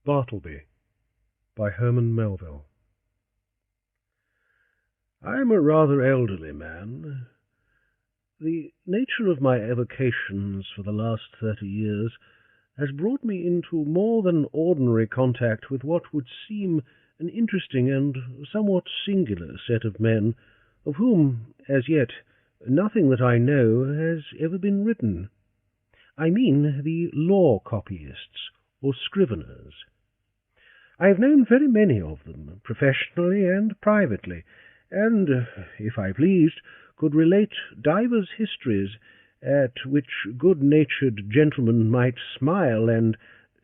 Bartleby by Herman Melville. I am a rather elderly man. The nature of my avocations for the last 30 years has brought me into more than ordinary contact with what would seem an interesting and somewhat singular set of men, of whom, as yet, nothing that I know has ever been written. I mean the law-copyists, or scriveners. I have known very many of them, professionally and privately, and, if I pleased, could relate divers histories at which good-natured gentlemen might smile and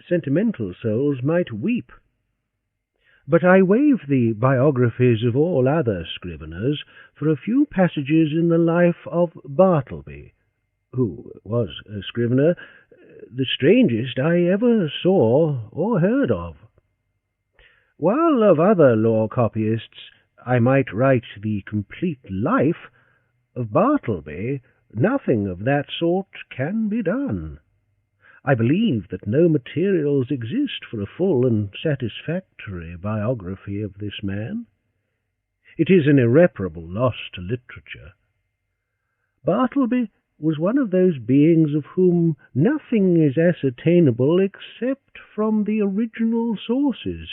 sentimental souls might weep. But I waive the biographies of all other scriveners for a few passages in the life of Bartleby, who was a scrivener, the strangest I ever saw or heard of. While of other law-copyists I might write the complete life, of Bartleby nothing of that sort can be done. I believe that no materials exist for a full and satisfactory biography of this man. It is an irreparable loss to literature. Bartleby was one of those beings of whom nothing is ascertainable except from the original sources,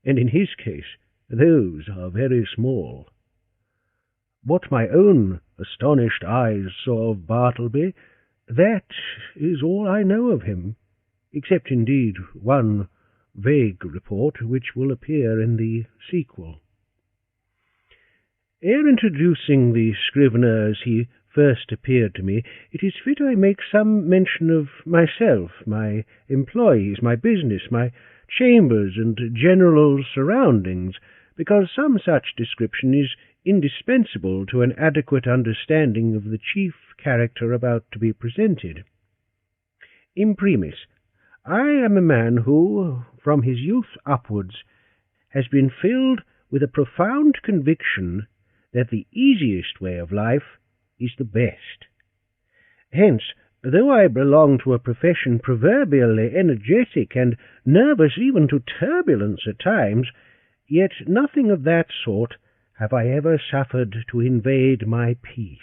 and in his case those are very small. What my own astonished eyes saw of Bartleby, that is all I know of him, except indeed one vague report which will appear in the sequel. Ere introducing the scrivener as he first appeared to me, it is fit I make some mention of myself, my employees, my business, my chambers, and general surroundings, because some such description is indispensable to an adequate understanding of the chief character about to be presented. Imprimis, I am a man who, from his youth upwards, has been filled with a profound conviction that the easiest way of life is the best. Hence, though I belong to a profession proverbially energetic and nervous even to turbulence at times, yet nothing of that sort have I ever suffered to invade my peace.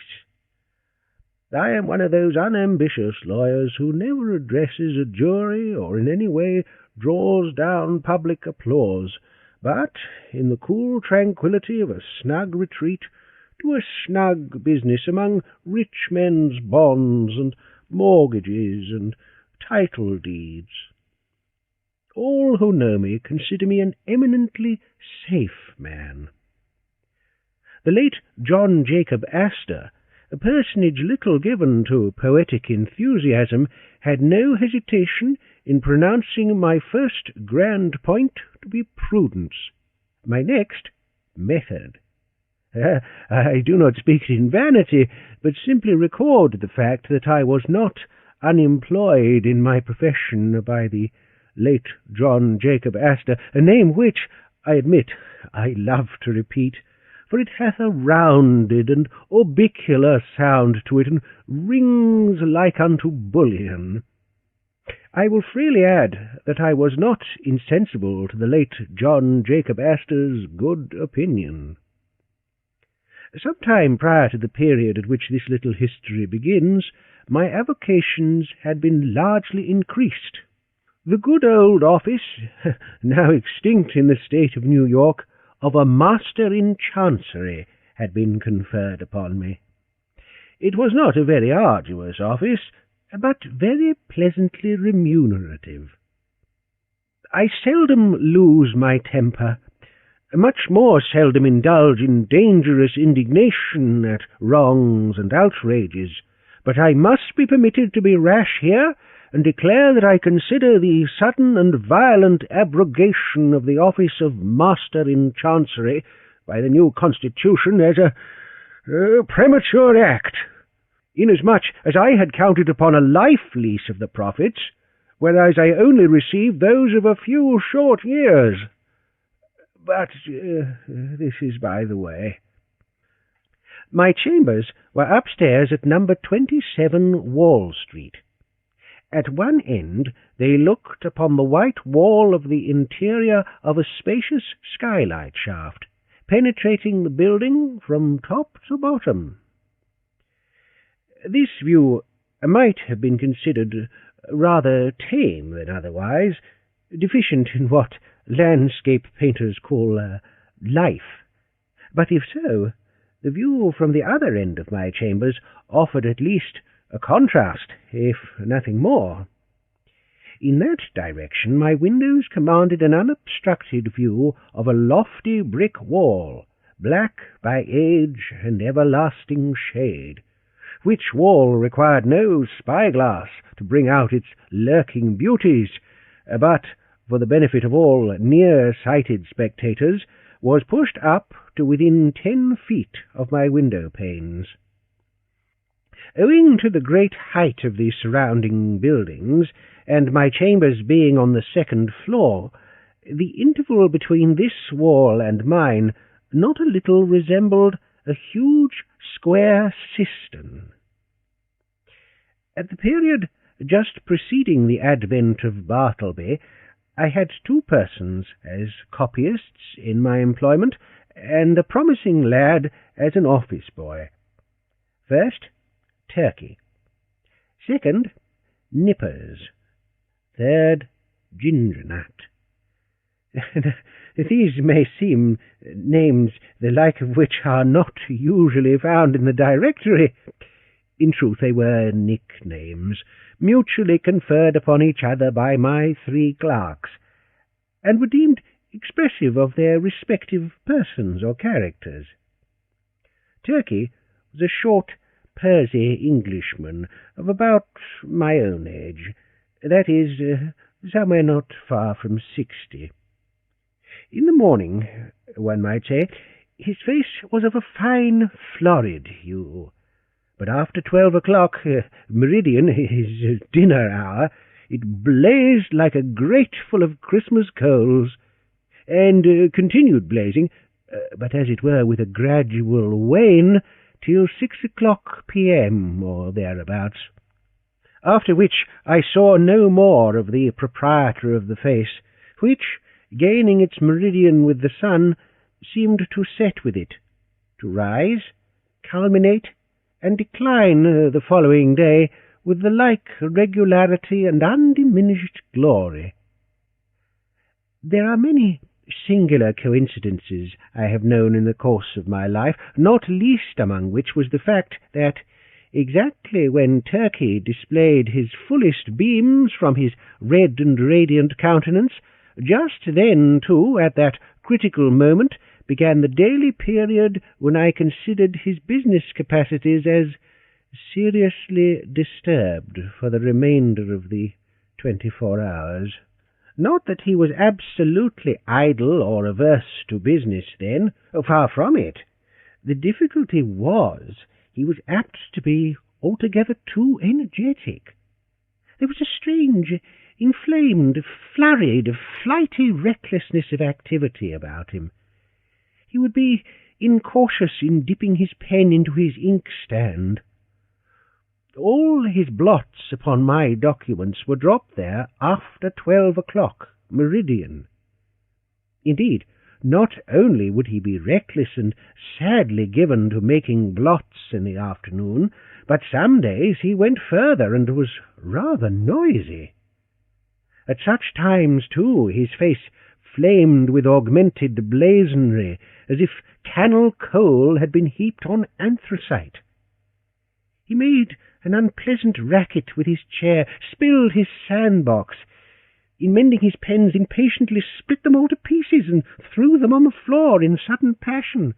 I am one of those unambitious lawyers who never addresses a jury or in any way draws down public applause, but, in the cool tranquillity of a snug retreat, do a snug business among rich men's bonds and mortgages and title deeds. All who know me consider me an eminently safe man. The late John Jacob Astor, a personage little given to poetic enthusiasm, had no hesitation in pronouncing my first grand point to be prudence, my next method. I do not speak it in vanity, but simply record the fact that I was not unemployed in my profession by the late John Jacob Astor, a name which, I admit, I love to repeat, for it hath a rounded and orbicular sound to it, and rings like unto bullion. I will freely add that I was not insensible to the late John Jacob Astor's good opinion. Some time prior to the period at which this little history begins, my avocations had been largely increased. The good old office, now extinct in the state of New York, of a Master in Chancery had been conferred upon me. It was not a very arduous office, but very pleasantly remunerative. I seldom lose my temper, much more seldom indulge in dangerous indignation at wrongs and outrages, but I must be permitted to be rash here, and declare that I consider the sudden and violent abrogation of the office of Master in Chancery by the new Constitution as a premature act, inasmuch as I had counted upon a life lease of the profits, whereas I only received those of a few short years. But this is by the way. My chambers were upstairs at number 27 Wall Street, At one end they looked upon the white wall of the interior of a spacious skylight shaft, penetrating the building from top to bottom. This view might have been considered rather tame than otherwise, deficient in what landscape painters call life. But if so, the view from the other end of my chambers offered at least a contrast, if nothing more. In that direction my windows commanded an unobstructed view of a lofty brick wall, black by age and everlasting shade, which wall required no spyglass to bring out its lurking beauties, but, for the benefit of all near-sighted spectators, was pushed up to within 10 feet of my window-panes. Owing to the great height of the surrounding buildings, and my chambers being on the second floor, the interval between this wall and mine not a little resembled a huge square cistern. At the period just preceding the advent of Bartleby, I had 2 persons as copyists in my employment, and a promising lad as an office boy. First, Turkey. Second, Nippers. Third, Ginger Nut. These may seem names the like of which are not usually found in the directory. In truth, they were nicknames, mutually conferred upon each other by my 3 clerks, and were deemed expressive of their respective persons or characters. Turkey was a short, pursy Englishman of about my own age, that is, somewhere not far from 60. In the morning, one might say, his face was of a fine, florid hue, but after 12 o'clock, meridian, his dinner hour, it blazed like a grate full of Christmas coals, and continued blazing, but as it were with a gradual wane, till 6 o'clock p.m. or thereabouts, after which I saw no more of the proprietor of the face, which, gaining its meridian with the sun, seemed to set with it, to rise, culminate, and decline the following day with the like regularity and undiminished glory. There are many singular coincidences I have known in the course of my life, not least among which was the fact that, exactly when Turkey displayed his fullest beams from his red and radiant countenance, just then, too, at that critical moment, began the daily period when I considered his business capacities as seriously disturbed for the remainder of the 24 hours. Not that he was absolutely idle or averse to business then, far from it. The difficulty was he was apt to be altogether too energetic. There was a strange, inflamed, flurried, flighty recklessness of activity about him. He would be incautious in dipping his pen into his inkstand. All his blots upon my documents were dropped there after 12 o'clock, meridian. Indeed, not only would he be reckless and sadly given to making blots in the afternoon, but some days he went further and was rather noisy. At such times, too, his face flamed with augmented blazonry, as if cannel coal had been heaped on anthracite. He made an unpleasant racket with his chair, spilled his sandbox. In mending his pens, impatiently split them all to pieces and threw them on the floor in sudden passion,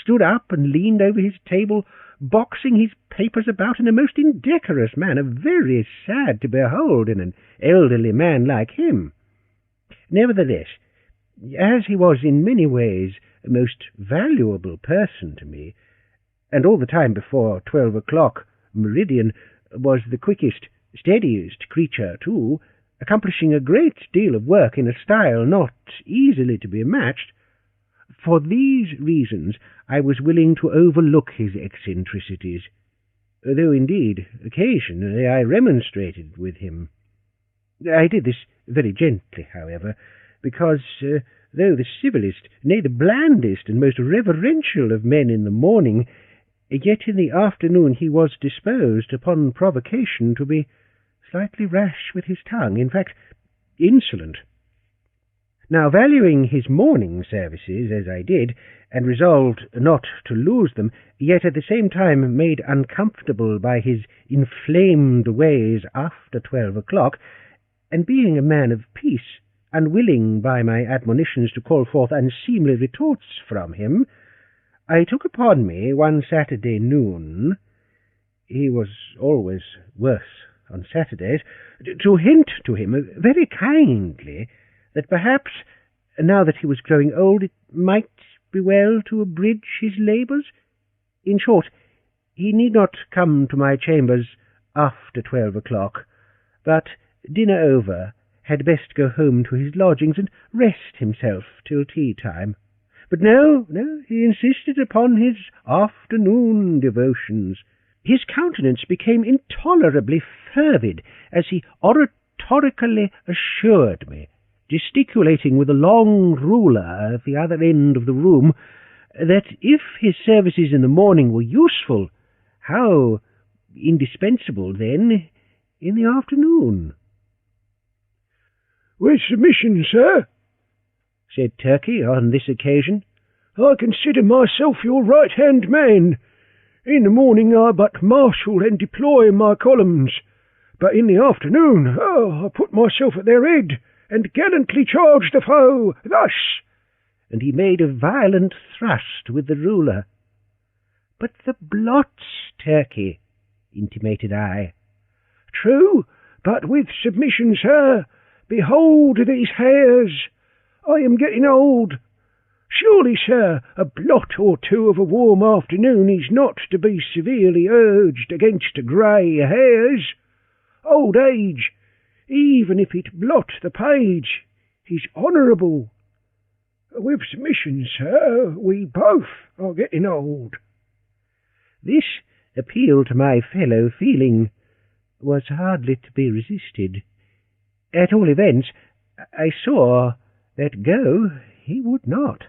stood up and leaned over his table, boxing his papers about in a most indecorous manner, very sad to behold in an elderly man like him. Nevertheless, as he was in many ways a most valuable person to me, and all the time before 12 o'clock, meridian, was the quickest, steadiest creature, too, accomplishing a great deal of work in a style not easily to be matched, for these reasons I was willing to overlook his eccentricities. though indeed occasionally I remonstrated with him. I did this very gently, however, because, though the civilest, nay, the blandest and most reverential of men in the morning, yet in the afternoon he was disposed, upon provocation, to be slightly rash with his tongue, in fact, insolent. Now, valuing his morning services as I did, and resolved not to lose them, yet at the same time made uncomfortable by his inflamed ways after 12 o'clock, and being a man of peace, unwilling by my admonitions to call forth unseemly retorts from him, I took upon me one Saturday noon — he was always worse on Saturdays — to hint to him very kindly that perhaps, now that he was growing old, it might be well to abridge his labours. In short, he need not come to my chambers after 12 o'clock, but, dinner over, had best go home to his lodgings and rest himself till tea-time. But no, he insisted upon his afternoon devotions. His countenance became intolerably fervid as he oratorically assured me, gesticulating with a long ruler at the other end of the room, that if his services in the morning were useful, how indispensable, then, in the afternoon. "With submission, sir," said Turkey on this occasion, "I consider myself your right-hand man. In the morning I but marshal and deploy my columns, but in the afternoon I put myself at their head, and gallantly charge the foe, thus," and he made a violent thrust with the ruler. "But the blots, Turkey," intimated I. "True, but with submission, sir. Behold these hairs. I am getting old. Surely, sir, a blot or two of a warm afternoon is not to be severely urged against grey hairs. Old age, even if it blot the page, is honourable. With submission, sir, we both are getting old." This appeal to my fellow feeling was hardly to be resisted. At all events, I saw that go he would not.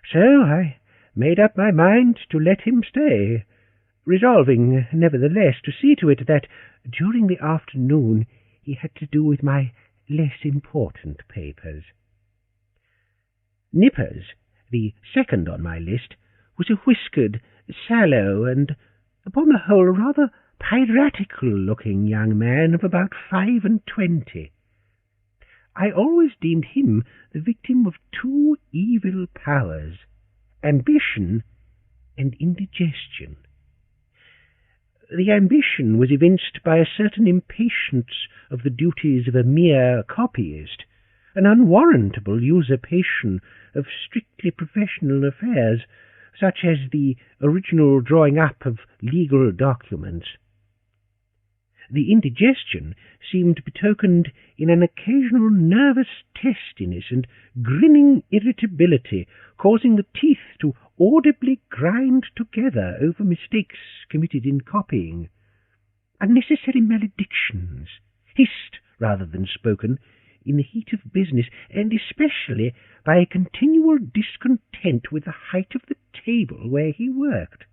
So I made up my mind to let him stay, resolving, nevertheless, to see to it that during the afternoon he had to do with my less important papers. Nippers, the second on my list, was a whiskered, sallow, and, upon the whole, rather piratical-looking young man of about 25. I always deemed him the victim of two evil powers, ambition and indigestion. The ambition was evinced by a certain impatience of the duties of a mere copyist, an unwarrantable usurpation of strictly professional affairs, such as the original drawing up of legal documents. The indigestion seemed betokened in an occasional nervous testiness and grinning irritability, causing the teeth to audibly grind together over mistakes committed in copying. Unnecessary maledictions, hissed rather than spoken, in the heat of business, and especially by a continual discontent with the height of the table where he worked.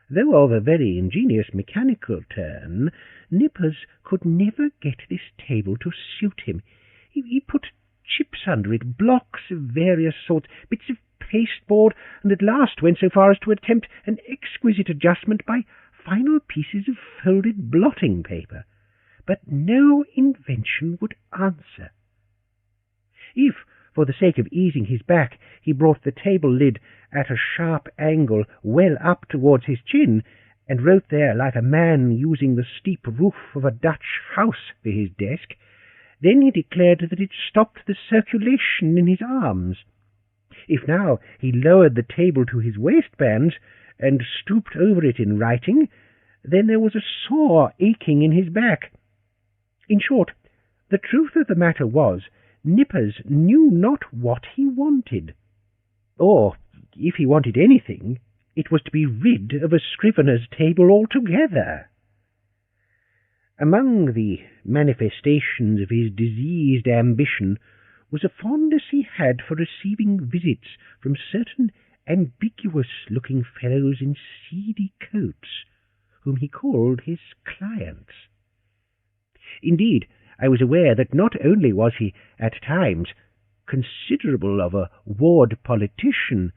Though of a very ingenious mechanical turn, Nippers could never get this table to suit him. He put chips under it, blocks of various sorts, bits of pasteboard, and at last went so far as to attempt an exquisite adjustment by final pieces of folded blotting paper. But no invention would answer. If, for the sake of easing his back, he brought the table lid at a sharp angle well up towards his chin, and wrote there like a man using the steep roof of a Dutch house for his desk, then he declared that it stopped the circulation in his arms. If now he lowered the table to his waistbands and stooped over it in writing, then there was a sore aching in his back. In short, the truth of the matter was, Nippers knew not what he wanted, or, if he wanted anything, It was to be rid of a scrivener's table altogether. Among the manifestations of his diseased ambition was a fondness he had for receiving visits from certain ambiguous-looking fellows in seedy coats, whom he called his clients. Indeed, I was aware that not only was he, at times, considerable of a ward politician,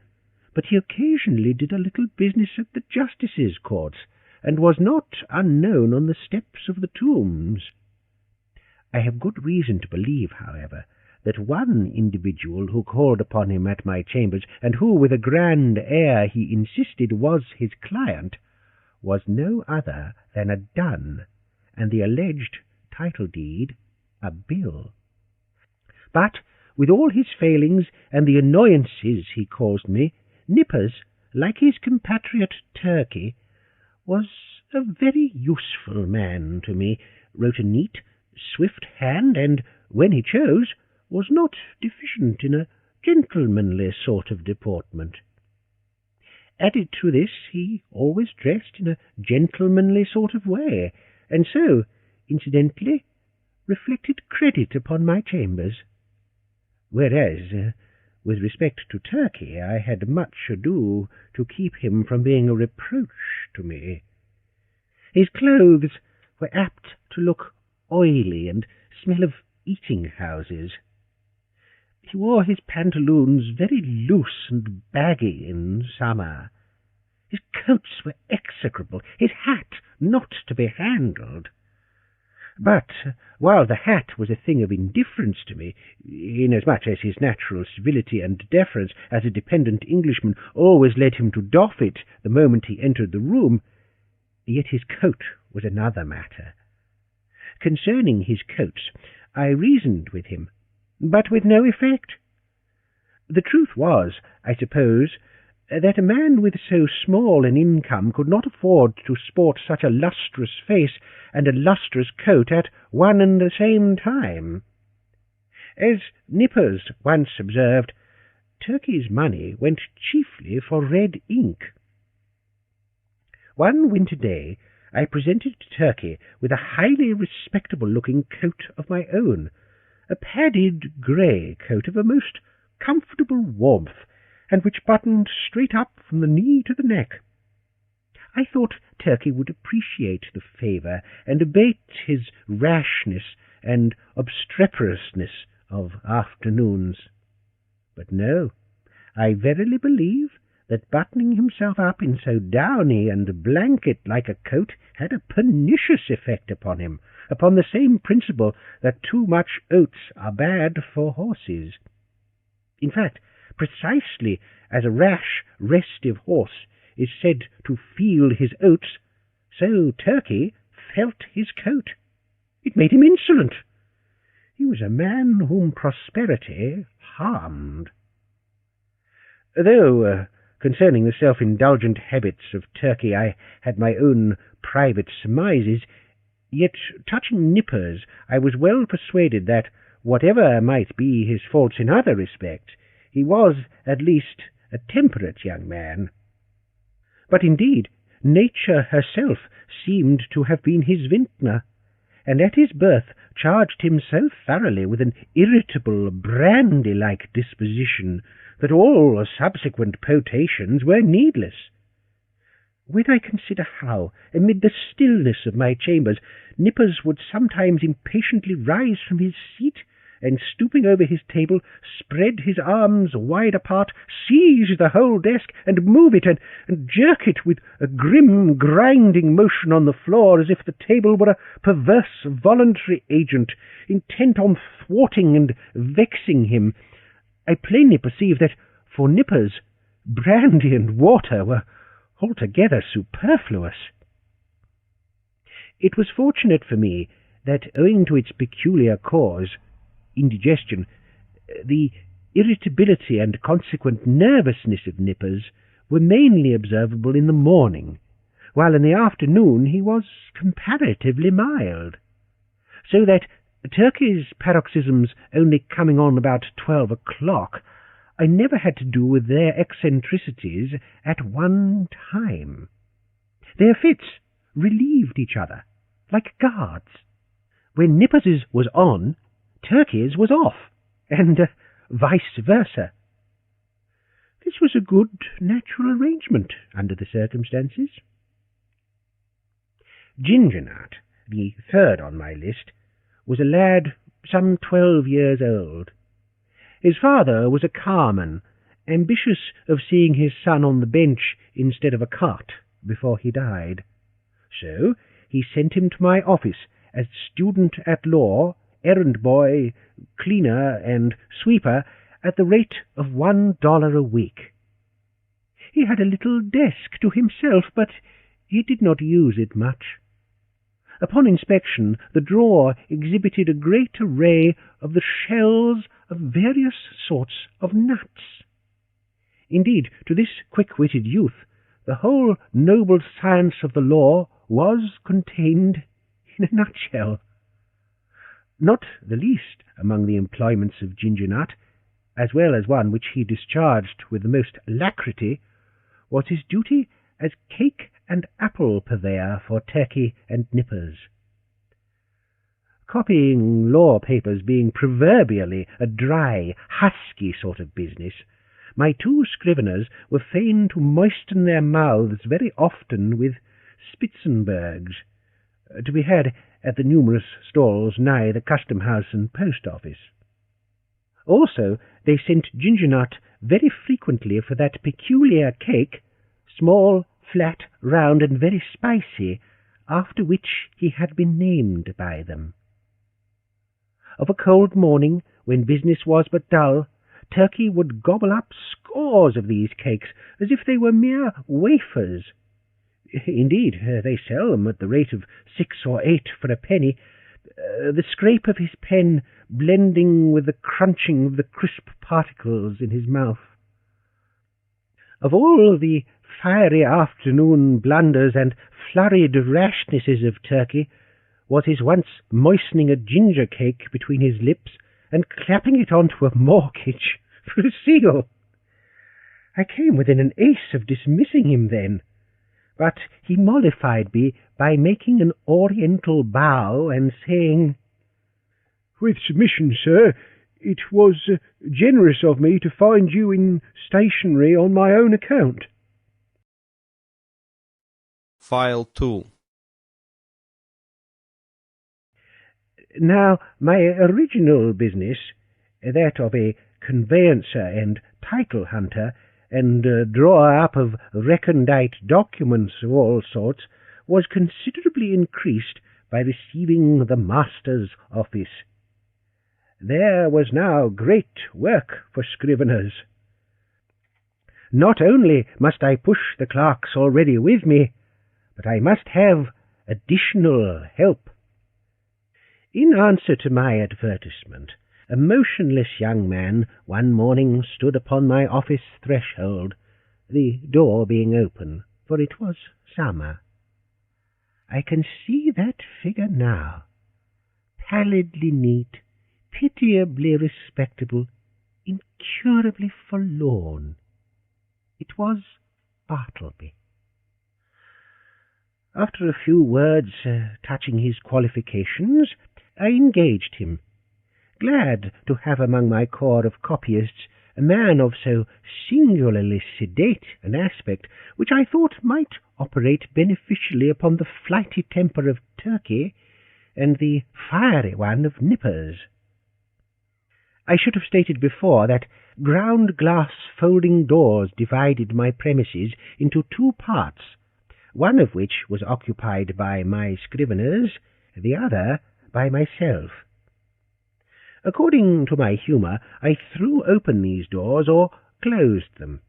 but he occasionally did a little business at the justices' courts, and was not unknown on the steps of the tombs. I have good reason to believe, however, that one individual who called upon him at my chambers, and who, with a grand air, he insisted was his client, was no other than a dun, and the alleged title-deed a bill. But, with all his failings and the annoyances he caused me, Nippers, like his compatriot Turkey, was a very useful man to me, wrote a neat, swift hand, and, when he chose, was not deficient in a gentlemanly sort of deportment. Added to this, he always dressed in a gentlemanly sort of way, and so, incidentally, reflected credit upon my chambers. Whereas, with respect to Turkey, I had much ado to keep him from being a reproach to me. His clothes were apt to look oily and smell of eating-houses. He wore his pantaloons very loose and baggy in summer. His coats were execrable, his hat not to be handled. But, while the hat was a thing of indifference to me, inasmuch as his natural civility and deference as a dependent Englishman always led him to doff it the moment he entered the room, yet his coat was another matter. Concerning his coats, I reasoned with him, but with no effect. The truth was, I suppose, that a man with so small an income could not afford to sport such a lustrous face and a lustrous coat at one and the same time. As Nippers once observed, Turkey's money went chiefly for red ink. One winter day I presented Turkey with a highly respectable-looking coat of my own, a padded grey coat of a most comfortable warmth, and which buttoned straight up from the knee to the neck. I thought Turkey would appreciate the favour and abate his rashness and obstreperousness of afternoons. But no, I verily believe that buttoning himself up in so downy and blanket-like a coat had a pernicious effect upon him, upon the same principle that too much oats are bad for horses. In fact, precisely as a rash, restive horse is said to feel his oats, so Turkey felt his coat. It made him insolent. He was a man whom prosperity harmed. Though, concerning the self-indulgent habits of Turkey, I had my own private surmises, yet touching Nippers I was well persuaded that, whatever might be his faults in other respects, he was, at least, a temperate young man. But indeed, nature herself seemed to have been his vintner, and at his birth charged him so thoroughly with an irritable, brandy-like disposition that all subsequent potations were needless. When I consider how, amid the stillness of my chambers, Nippers would sometimes impatiently rise from his seat, and, stooping over his table, spread his arms wide apart, seize the whole desk, and move it, and jerk it with a grim, grinding motion on the floor, as if the table were a perverse voluntary agent, intent on thwarting and vexing him, I plainly perceived that, for Nippers, brandy and water were altogether superfluous. It was fortunate for me that, owing to its peculiar cause, indigestion, the irritability and consequent nervousness of Nippers were mainly observable in the morning, while in the afternoon he was comparatively mild, so that, Turkey's paroxysms only coming on about 12 o'clock, I never had to do with their eccentricities at one time. Their fits relieved each other, like guards. When Nippers's was on, Turkey's was off, and vice versa. This was a good, natural arrangement under the circumstances. Ginger Nut, the third on my list, was a lad some 12 years old. His father was a carman, ambitious of seeing his son on the bench instead of a cart before he died. So he sent him to my office as student at law, errand boy, cleaner, and sweeper at the rate of $1 a week. He had a little desk to himself, but he did not use it much. Upon inspection, the drawer exhibited a great array of the shells of various sorts of nuts. Indeed, to this quick-witted youth, the whole noble science of the law was contained in a nutshell. Not the least among the employments of Ginger Nut, as well as one which he discharged with the most alacrity, was his duty as cake and apple purveyor for Turkey and Nippers. Copying law papers being proverbially a dry, husky sort of business, my two scriveners were fain to moisten their mouths very often with Spitzenbergs, to be had at the numerous stalls nigh the custom-house and post-office. Also, they sent Ginger Nut very frequently for that peculiar cake, small, flat, round, and very spicy, after which he had been named by them. Of a cold morning, when business was but dull, Turkey would gobble up scores of these cakes, as if they were mere wafers. Indeed, they sell them at the rate of 6 or 8 for a penny, the scrape of his pen blending with the crunching of the crisp particles in his mouth. Of all the fiery afternoon blunders and flurried rashnesses of Turkey was his once moistening a ginger cake between his lips and clapping it on to a mortgage for a seal. I came within an ace of dismissing him then, but he mollified me by making an oriental bow and saying, "With submission, sir, it was generous of me to find you in stationery on my own account." File 2. Now, my original business, that of a conveyancer and title hunter, and drawer up of recondite documents of all sorts, was considerably increased by receiving the master's office. There was now great work for scriveners. Not only must I push the clerks already with me, but I must have additional help. In answer to my advertisement, a motionless young man one morning stood upon my office threshold, the door being open, for it was summer. I can see that figure now, pallidly neat, pitiably respectable, incurably forlorn. It was Bartleby. After a few words touching his qualifications, I engaged him, glad to have among my corps of copyists a man of so singularly sedate an aspect, which I thought might operate beneficially upon the flighty temper of Turkey and the fiery one of Nippers. I should have stated before that ground-glass folding doors divided my premises into 2 parts, one of which was occupied by my scriveners, the other by myself. According to my humour, I threw open these doors or closed them.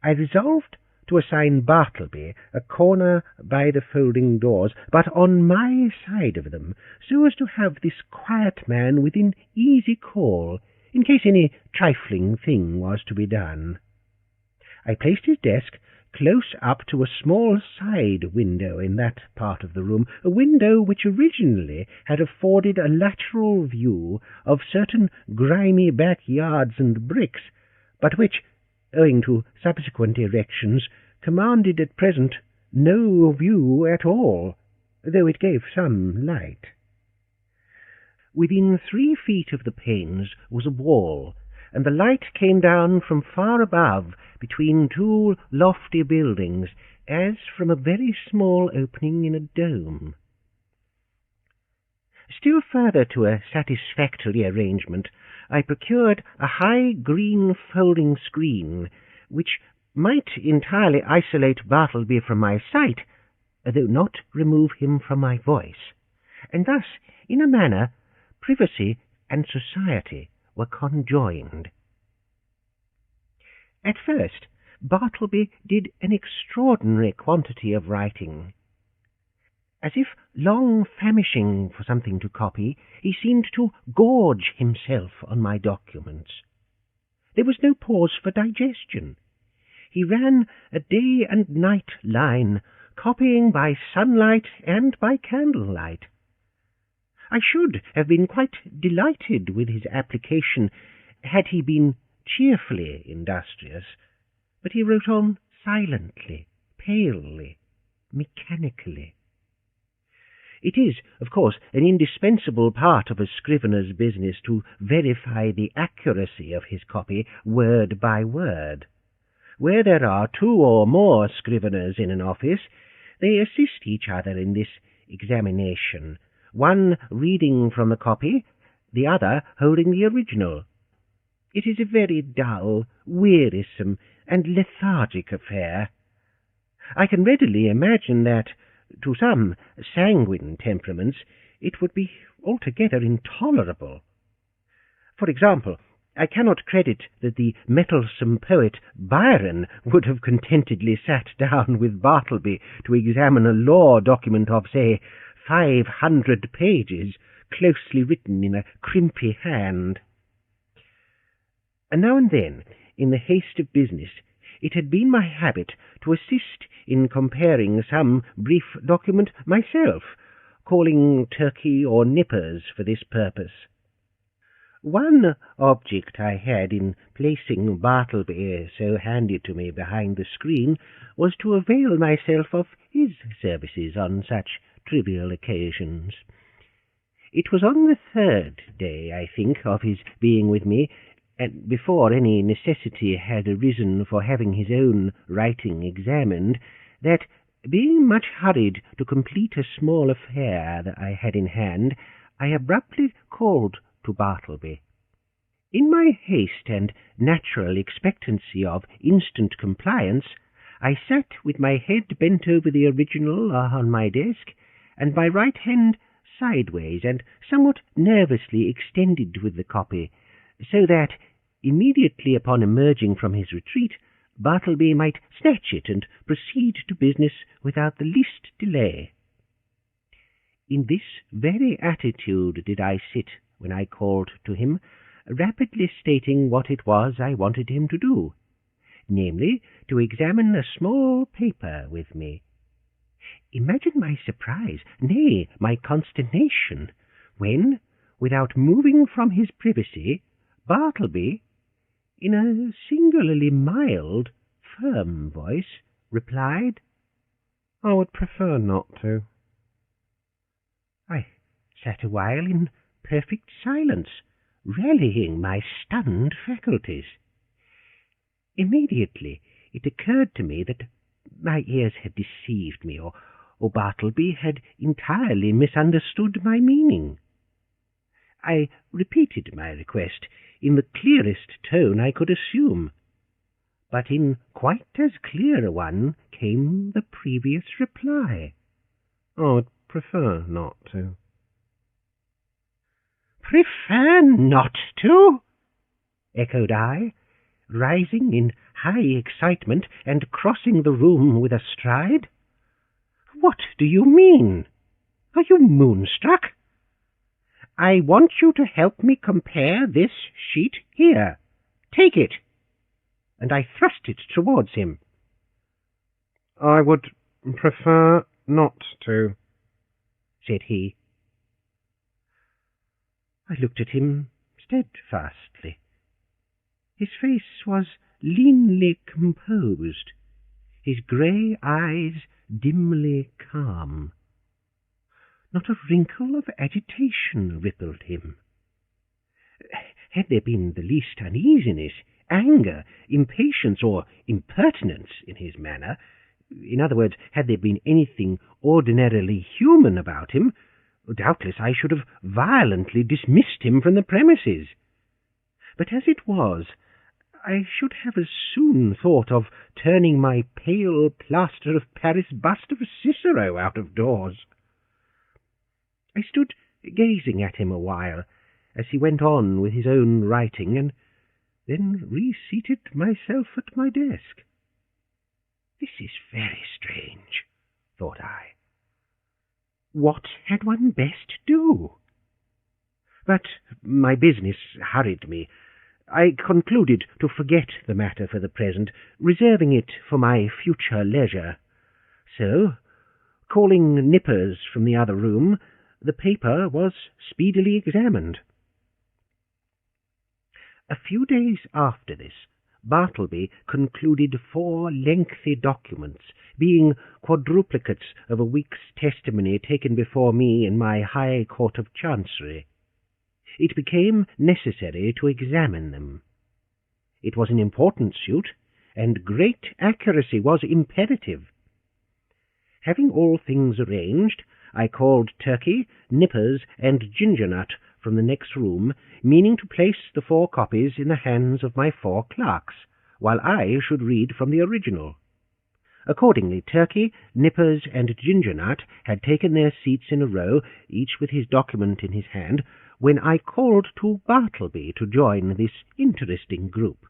I resolved to assign Bartleby a corner by the folding doors, but on my side of them, so as to have this quiet man within easy call, in case any trifling thing was to be done. I placed his desk close up to a small side window in that part of the room, a window which originally had afforded a lateral view of certain grimy backyards and bricks, but which, owing to subsequent erections, commanded at present no view at all, though it gave some light. Within 3 feet of the panes was a wall, and the light came down from far above between 2 lofty buildings, as from a very small opening in a dome. Still further to a satisfactory arrangement, I procured a high green folding screen, which might entirely isolate Bartleby from my sight, though not remove him from my voice, and thus, in a manner, privacy and society were conjoined. At first, Bartleby did an extraordinary quantity of writing. As if long famishing for something to copy, he seemed to gorge himself on my documents. There was no pause for digestion. He ran a day and night line, copying by sunlight and by candlelight. I should have been quite delighted with his application had he been cheerfully industrious, but he wrote on silently, palely, mechanically. It is, of course, an indispensable part of a scrivener's business to verify the accuracy of his copy word by word. Where there are 2 or more scriveners in an office, they assist each other in this examination, one reading from the copy, the other holding the original. It is a very dull, wearisome, and lethargic affair. I can readily imagine that, to some sanguine temperaments, it would be altogether intolerable. For example, I cannot credit that the mettlesome poet Byron would have contentedly sat down with Bartleby to examine a law document of, say, 500 pages, closely written in a crimpy hand. And now and then, in the haste of business, it had been my habit to assist in comparing some brief document myself, calling Turkey or Nippers for this purpose. One object I had in placing Bartleby so handed to me behind the screen was to avail myself of his services on such trivial occasions. It was on the 3rd day, I think, of his being with me, and before any necessity had arisen for having his own writing examined, that, being much hurried to complete a small affair that I had in hand, I abruptly called to Bartleby. In my haste and natural expectancy of instant compliance, I sat with my head bent over the original on my desk, and my right hand sideways and somewhat nervously extended with the copy, so that, immediately upon emerging from his retreat, Bartleby might snatch it and proceed to business without the least delay. In this very attitude did I sit when I called to him, rapidly stating what it was I wanted him to do, namely, to examine a small paper with me. Imagine my surprise, nay, my consternation, when, without moving from his privacy, Bartleby, in a singularly mild, firm voice, replied, "I would prefer not to." I sat a while in perfect silence, rallying my stunned faculties. Immediately it occurred to me that my ears had deceived me, or Bartleby had entirely misunderstood my meaning. I repeated my request in the clearest tone I could assume, but in quite as clear a one came the previous reply. "I would prefer not to." "Prefer not to?" echoed I, rising in high excitement and crossing the room with a stride. "What do you mean? Are you moonstruck? I want you to help me compare this sheet here. Take it." And I thrust it towards him. "I would prefer not to," said he. I looked at him steadfastly. His face was leanly composed, his grey eyes dimly calm. Not a wrinkle of agitation rippled him. Had there been the least uneasiness, anger, impatience, or impertinence in his manner, in other words, had there been anything ordinarily human about him, doubtless I should have violently dismissed him from the premises. But as it was, I should have as soon thought of turning my pale plaster of Paris bust of Cicero out of doors. I stood gazing at him a while, as he went on with his own writing, and then reseated myself at my desk. This is very strange, thought I. What had one best do? But my business hurried me. I concluded to forget the matter for the present, reserving it for my future leisure. So, calling Nippers from the other room, the paper was speedily examined. A few days after this, Bartleby concluded 4 lengthy documents, being quadruplicates of a week's testimony taken before me in my High Court of Chancery. It became necessary to examine them. It was an important suit, and great accuracy was imperative. Having all things arranged, I called Turkey, Nippers, and Gingernut from the next room, meaning to place the 4 copies in the hands of my 4 clerks, while I should read from the original. Accordingly, Turkey, Nippers, and Gingernut had taken their seats in a row, each with his document in his hand, when I called to Bartleby to join this interesting group.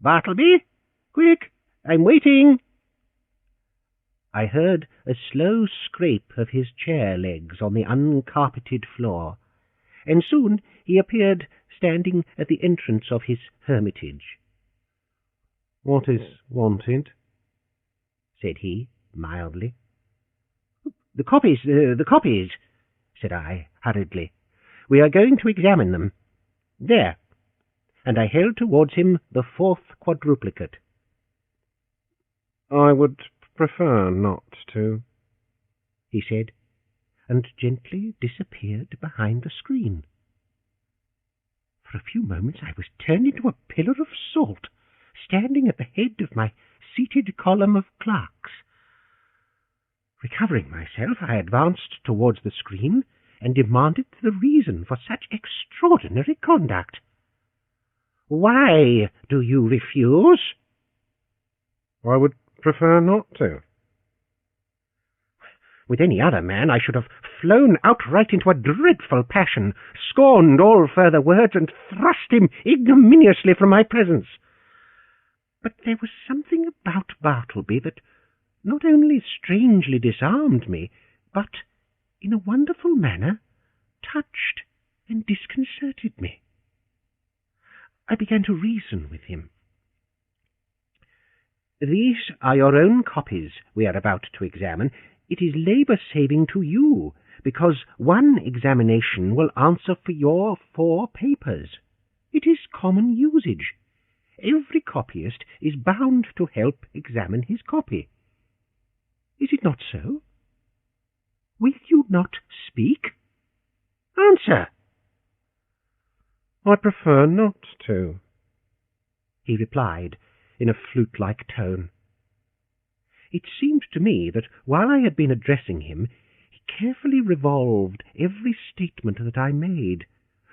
"Bartleby! Quick! I'm waiting!" I heard a slow scrape of his chair legs on the uncarpeted floor, and soon he appeared standing at the entrance of his hermitage. "What is wanted?" said he, mildly. The copies," said I, hurriedly. "We are going to examine them. There." And I held towards him the 4th quadruplicate. "I would prefer not to," he said, and gently disappeared behind the screen. For a few moments I was turned into a pillar of salt, standing at the head of my seated column of clerks. Recovering myself, I advanced towards the screen and demanded the reason for such extraordinary conduct. "Why do you refuse?" "I would prefer not to." With any other man I should have flown outright into a dreadful passion, scorned all further words, and thrust him ignominiously from my presence. But there was something about Bartleby that not only strangely disarmed me, but, in a wonderful manner, touched and disconcerted me. I began to reason with him. "These are your own copies we are about to examine. It is labour-saving to you, because one examination will answer for your 4 papers. It is common usage. Every copyist is bound to help examine his copy. Is it not so? Will you not speak? Answer!" "I prefer not to," he replied in a flute-like tone. It seemed to me that while I had been addressing him, he carefully revolved every statement that I made,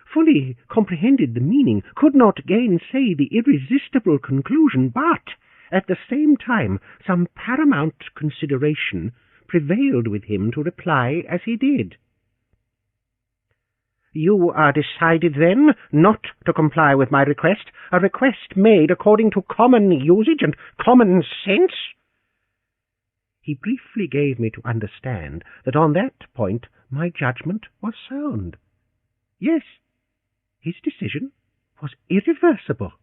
fully comprehended the meaning, could not gainsay the irresistible conclusion, but, at the same time, some paramount consideration prevailed with him to reply as he did. "You are decided, then, not to comply with my request, a request made according to common usage and common sense?" He briefly gave me to understand that on that point my judgment was sound. Yes, his decision was irreversible.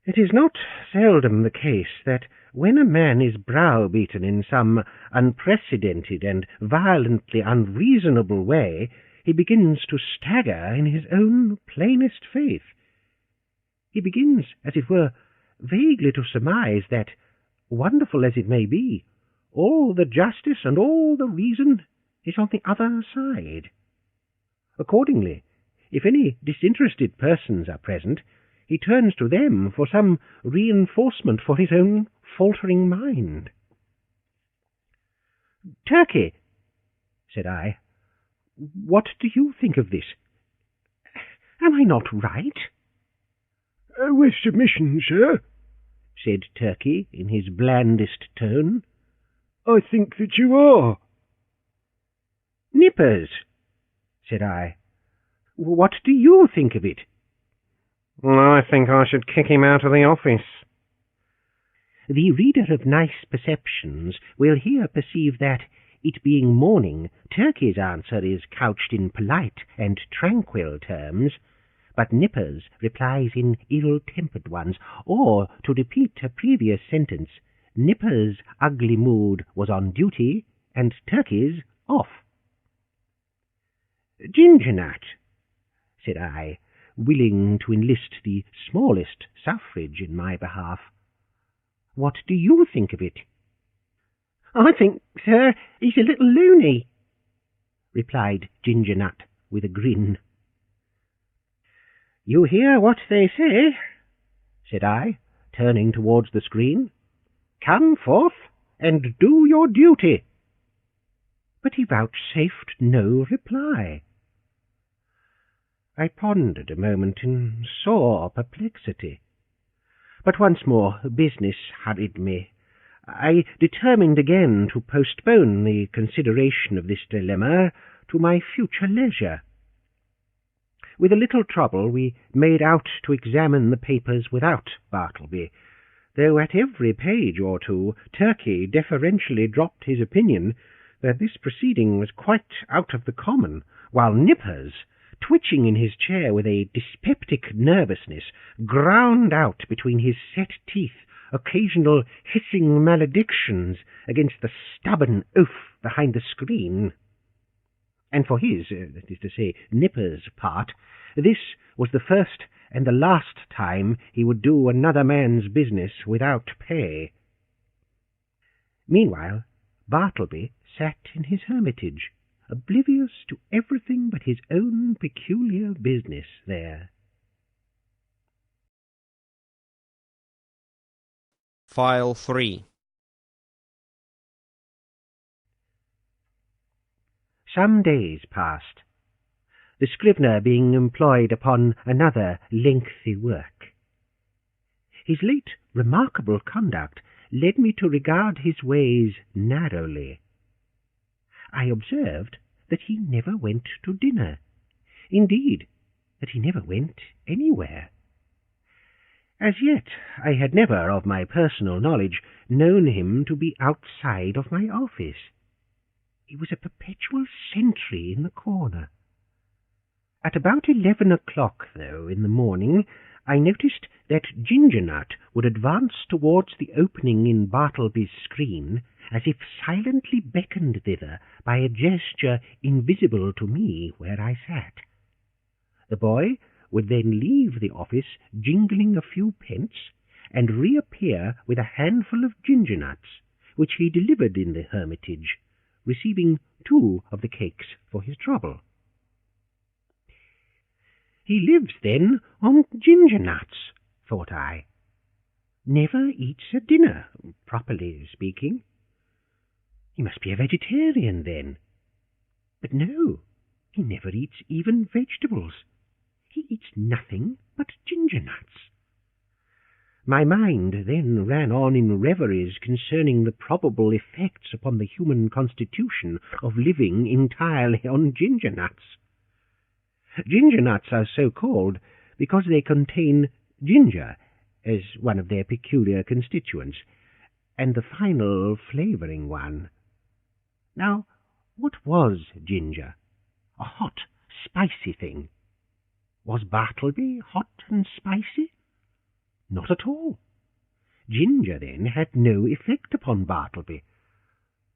It is not seldom the case that when a man is browbeaten in some unprecedented and violently unreasonable way, he begins to stagger in his own plainest faith, He begins, as it were, vaguely to surmise that, wonderful as it may be, all the justice and all the reason is on the other side. Accordingly, if any disinterested persons are present, he turns to them for some reinforcement for his own faltering mind. "Turkey," said I, "what do you think of this? Am I not right?" "With submission, sir," said Turkey in his blandest tone, "I think that you are." "Nippers," said I, "what do you think of it?" I think I should kick him out of the office. The reader of nice perceptions will here perceive that, it being morning, Turkey's answer is couched in polite and tranquil terms, but Nippers replies in ill-tempered ones, or, to repeat a previous sentence, Nippers' ugly mood was on duty, and Turkey's off. "Ginger-nut," said I, willing to enlist the smallest suffrage in my behalf, "what do you think of it?" "I think, sir, he's a little loony," replied Ginger-nut with a grin. "You hear what they say," said I, turning towards the screen. "Come forth and do your duty." But he vouchsafed no reply. I pondered a moment in sore perplexity. But once more business hurried me. I determined again to postpone the consideration of this dilemma to my future leisure. With a little trouble we made out to examine the papers without Bartleby, though at every page or two Turkey deferentially dropped his opinion that this proceeding was quite out of the common, while Nippers, twitching in his chair with a dyspeptic nervousness, ground out between his set teeth occasional hissing maledictions against the stubborn oaf behind the screen. And for his, that is to say, Nippers' part, this was the first and the last time he would do another man's business without pay. Meanwhile, Bartleby sat in his hermitage, oblivious to everything but his own peculiar business there. File 3. Some days passed, the scrivener being employed upon another lengthy work. His late remarkable conduct led me to regard his ways narrowly. I observed that he never went to dinner, indeed, that he never went anywhere. As yet I had never, of my personal knowledge, known him to be outside of my office. He was a perpetual sentry in the corner. At about 11 o'clock, though, in the morning, I noticed that Ginger-nut would advance towards the opening in Bartleby's screen, as if silently beckoned thither by a gesture invisible to me where I sat. The boy would then leave the office jingling a few pence, and reappear with a handful of ginger-nuts, which he delivered in the hermitage, receiving 2 of the cakes for his trouble. "He lives, then, on ginger-nuts," thought I. "Never eats a dinner, properly speaking. He must be a vegetarian, then. But no, he never eats even vegetables. He eats nothing but ginger-nuts." My mind then ran on in reveries concerning the probable effects upon the human constitution of living entirely on ginger-nuts. Ginger-nuts are so called because they contain ginger as one of their peculiar constituents, and the final flavouring one. Now, what was ginger? A hot, spicy thing. Was Bartleby hot and spicy? Not at all. Ginger, then, had no effect upon Bartleby.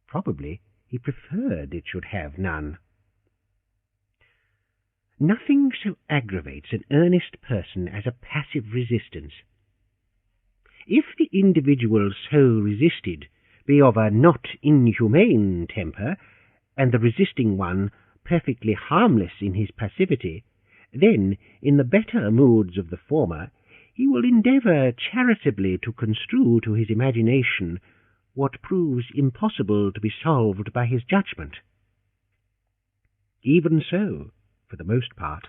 Probably he preferred it should have none. Nothing so aggravates an earnest person as a passive resistance. If the individual so resisted be of a not inhumane temper, and the resisting one perfectly harmless in his passivity, then, in the better moods of the former, he will endeavour charitably to construe to his imagination what proves impossible to be solved by his judgment. Even so, for the most part,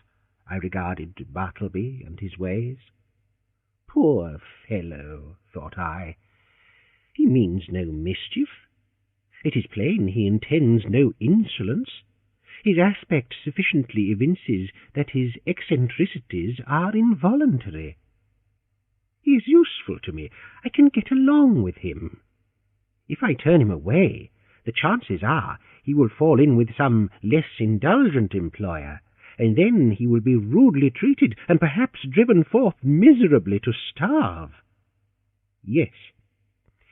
I regarded Bartleby and his ways. Poor fellow, thought I, he means no mischief. It is plain he intends no insolence. His aspect sufficiently evinces that his eccentricities are involuntary. He is useful to me. I can get along with him. If I turn him away, the chances are he will fall in with some less indulgent employer, and then he will be rudely treated, and perhaps driven forth miserably to starve. Yes,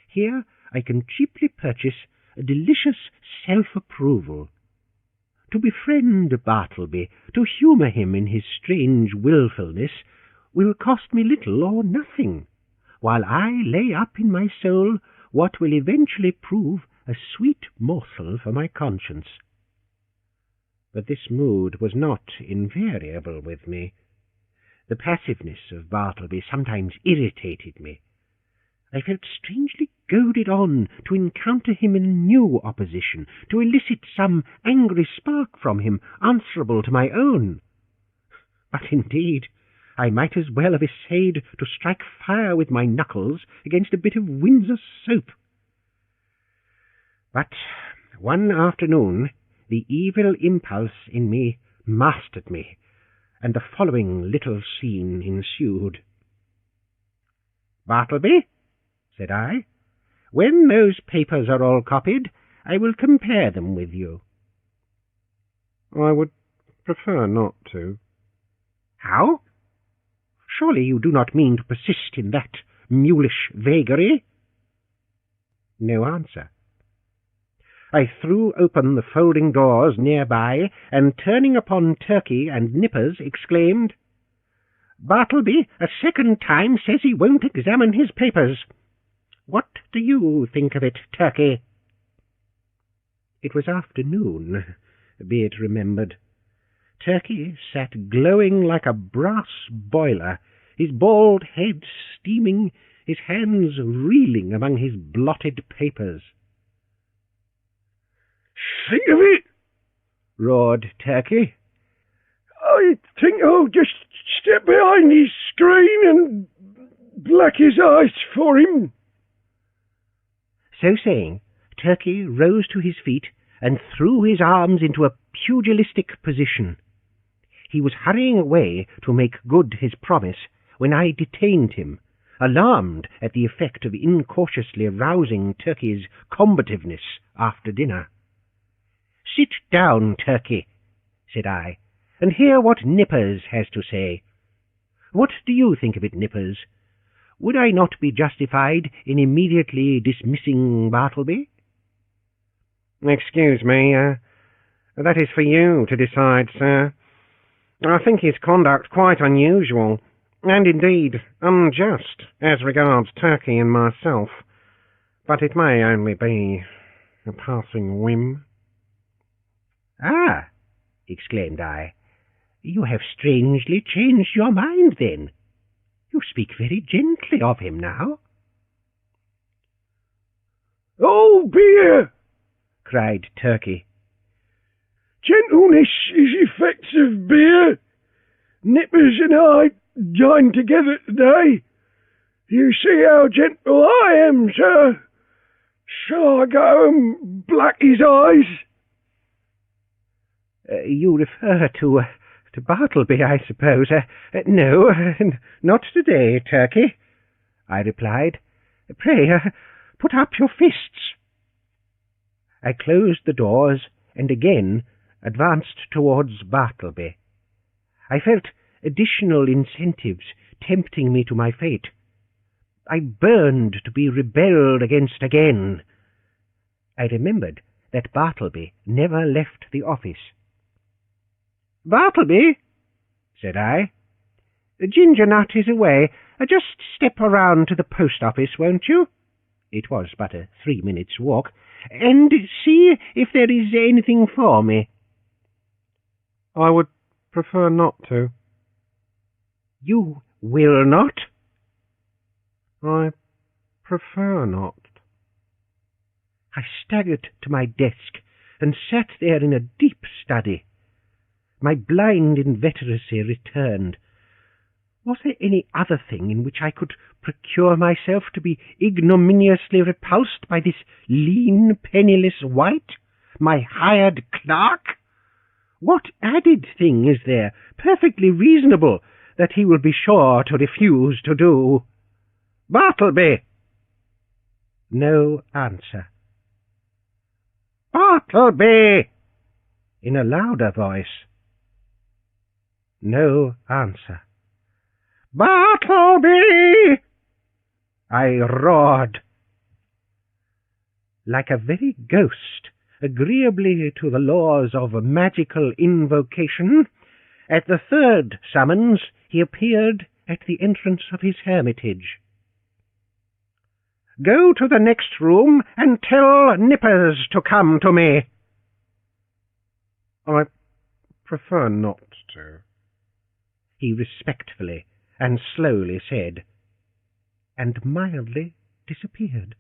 here I can cheaply purchase a delicious self-approval. To befriend Bartleby, to humour him in his strange wilfulness, will cost me little or nothing, while I lay up in my soul what will eventually prove a sweet morsel for my conscience. But this mood was not invariable with me. The passiveness of Bartleby sometimes irritated me. I felt strangely goaded on to encounter him in new opposition, to elicit some angry spark from him answerable to my own. But indeed, I might as well have essayed to strike fire with my knuckles against a bit of Windsor soap. But one afternoon the evil impulse in me mastered me, and the following little scene ensued. "Bartleby," said I, "when those papers are all copied, I will compare them with you." I would prefer not to. "How? Surely you do not mean to persist in that mulish vagary?" No answer. I threw open the folding doors near by, and turning upon Turkey and Nippers, exclaimed, "Bartleby a second time says he won't examine his papers. What do you think of it, Turkey?" It was afternoon, be it remembered. Turkey sat glowing like a brass boiler, his bald head steaming, his hands reeling among his blotted papers. "Think of it!" roared Turkey. "I think I'll just step behind his screen and black his eyes for him." So saying, Turkey rose to his feet and threw his arms into a pugilistic position. He was hurrying away to make good his promise when I detained him, alarmed at the effect of incautiously rousing Turkey's combativeness after dinner. "Sit down, Turkey," said I, "and hear what Nippers has to say. What do you think of it, Nippers? Would I not be justified in immediately dismissing Bartleby?" Excuse me, that is for you to decide, sir. I think his conduct quite unusual, and indeed unjust as regards Turkey and myself, but it may only be a passing whim." "Ah," exclaimed I, "you have strangely changed your mind, then. You speak very gently of him now." "Oh, beer!" cried Turkey. "Gentleness is effects of beer. Nippers and I dined together today. You see how gentle I am, sir. Shall I go and black his eyes?" You refer to Bartleby, I suppose. No, not today, Turkey," I replied. "Pray, put up your fists." I closed the doors and again advanced towards Bartleby. I felt additional incentives tempting me to my fate. I burned to be rebelled against again. I remembered that Bartleby never left the office. "Bartleby," said I. "Ginger Nut is away. Just step around to the post office, won't you?" It was but a 3 minutes' walk. "And see if there is anything for me." "I would prefer not to." "You will not?" "I prefer not." I staggered to my desk and sat there in a deep study. My blind inveteracy returned. Was there any other thing in which I could procure myself to be ignominiously repulsed by this lean, penniless wight, my hired clerk? What added thing is there, perfectly reasonable, that he will be sure to refuse to do? "Bartleby!" No answer. "Bartleby!" in a louder voice. No answer. "Bartleby!" I roared. Like a very ghost, agreeably to the laws of magical invocation, at the third summons he appeared at the entrance of his hermitage. "Go to the next room and tell Nippers to come to me." "I prefer not to," he respectfully and slowly said, and mildly disappeared.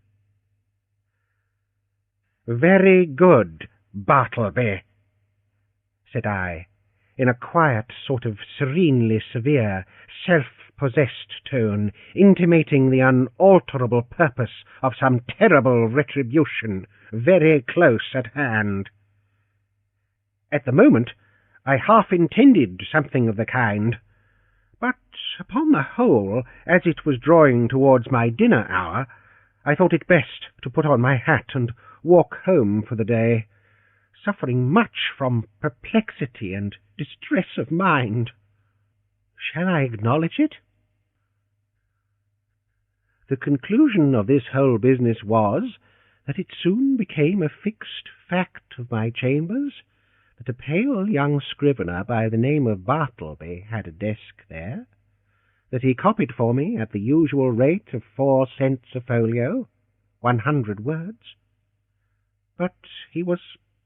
"Very good, Bartleby," said I, in a quiet, sort of serenely severe, self-possessed tone, intimating the unalterable purpose of some terrible retribution very close at hand. At the moment I half intended something of the kind, but upon the whole, as it was drawing towards my dinner hour, I thought it best to put on my hat and walk home for the day, suffering much from perplexity and distress of mind. Shall I acknowledge it? The conclusion of this whole business was that it soon became a fixed fact of my chambers that a pale young scrivener by the name of Bartleby had a desk there, that he copied for me at the usual rate of 4 cents a folio, 100 words, but he was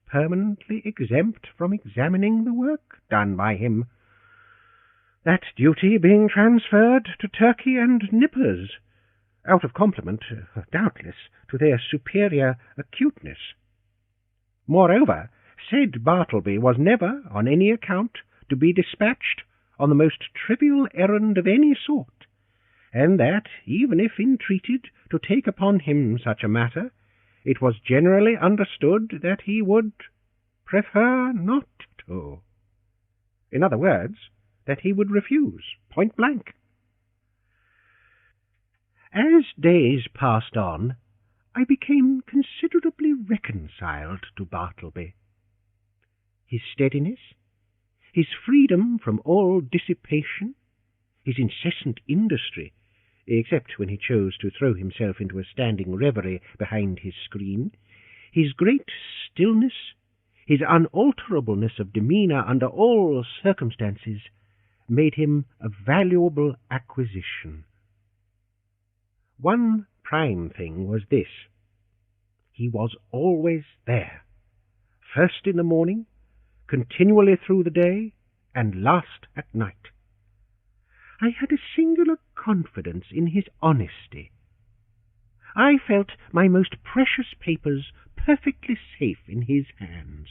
permanently exempt from examining the work done by him, that duty being transferred to Turkey and Nippers, out of compliment, doubtless, to their superior acuteness. Moreover, said Bartleby was never, on any account, to be dispatched on the most trivial errand of any sort, and that, even if entreated to take upon him such a matter, it was generally understood that he would prefer not to. In other words, that he would refuse, point blank. As days passed on, I became considerably reconciled to Bartleby. His steadiness, his freedom from all dissipation, his incessant industry, except when he chose to throw himself into a standing reverie behind his screen, his great stillness, his unalterableness of demeanour under all circumstances, made him a valuable acquisition. One prime thing was this: he was always there, first in the morning, continually through the day, and last at night. I had a singular confidence in his honesty. I felt my most precious papers perfectly safe in his hands.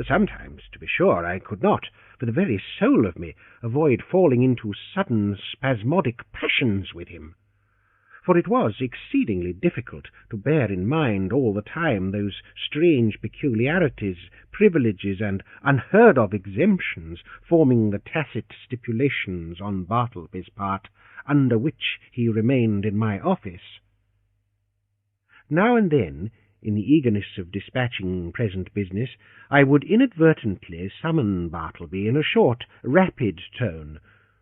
Sometimes, to be sure, I could not, for the very soul of me, avoid falling into sudden spasmodic passions with him, for it was exceedingly difficult to bear in mind all the time those strange peculiarities, privileges, and unheard-of exemptions forming the tacit stipulations on Bartleby's part, under which he remained in my office. Now and then, in the eagerness of dispatching present business, I would inadvertently summon Bartleby in a short, rapid tone,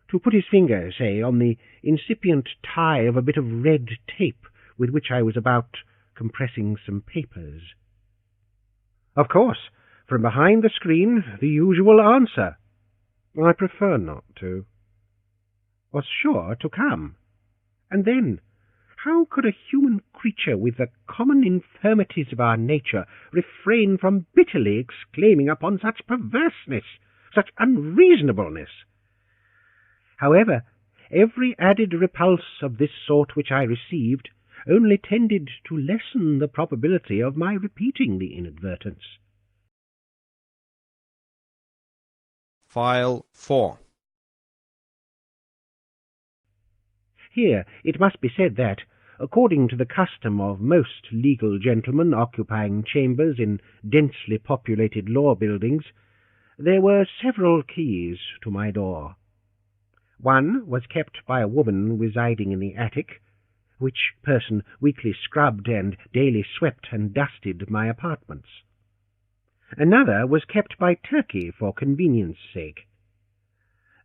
to put his finger, say, on the incipient tie of a bit of red tape with which I was about compressing some papers. Of course, from behind the screen, the usual answer: I prefer not to. Was sure to come. And then, how could a human creature with the common infirmities of our nature refrain from bitterly exclaiming upon such perverseness, such unreasonableness? However, every added repulse of this sort which I received only tended to lessen the probability of my repeating the inadvertence. File 4. Here it must be said that, according to the custom of most legal gentlemen occupying chambers in densely populated law buildings, there were several keys to my door. One was kept by a woman residing in the attic, which person weekly scrubbed and daily swept and dusted my apartments. Another was kept by Turkey for convenience sake.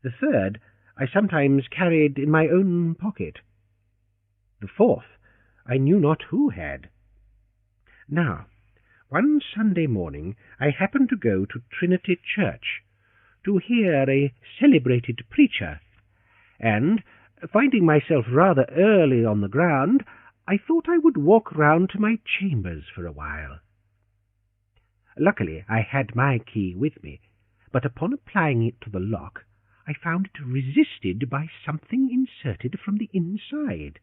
The third I sometimes carried in my own pocket. The fourth I knew not who had. Now, one Sunday morning I happened to go to Trinity Church to hear a celebrated preacher, and, finding myself rather early on the ground, I thought I would walk round to my chambers for a while. Luckily I had my key with me, but upon applying it to the lock I found it resisted by something inserted from the inside.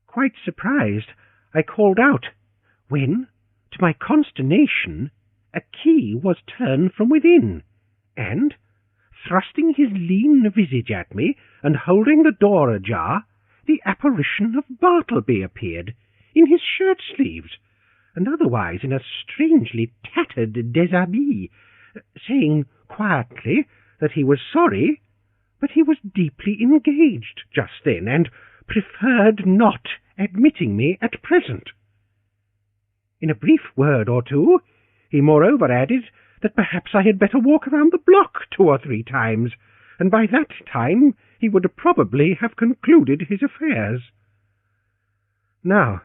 Quite surprised, I called out, when, to my consternation, a key was turned from within, and, thrusting his lean visage at me, and holding the door ajar, the apparition of Bartleby appeared, in his shirt-sleeves, and otherwise in a strangely tattered déshabille, saying quietly that he was sorry, but he was deeply engaged just then, and preferred not admitting me at present. In a brief word or two, he moreover added that perhaps I had better walk around the block 2 or 3 times, and by that time he would probably have concluded his affairs. Now,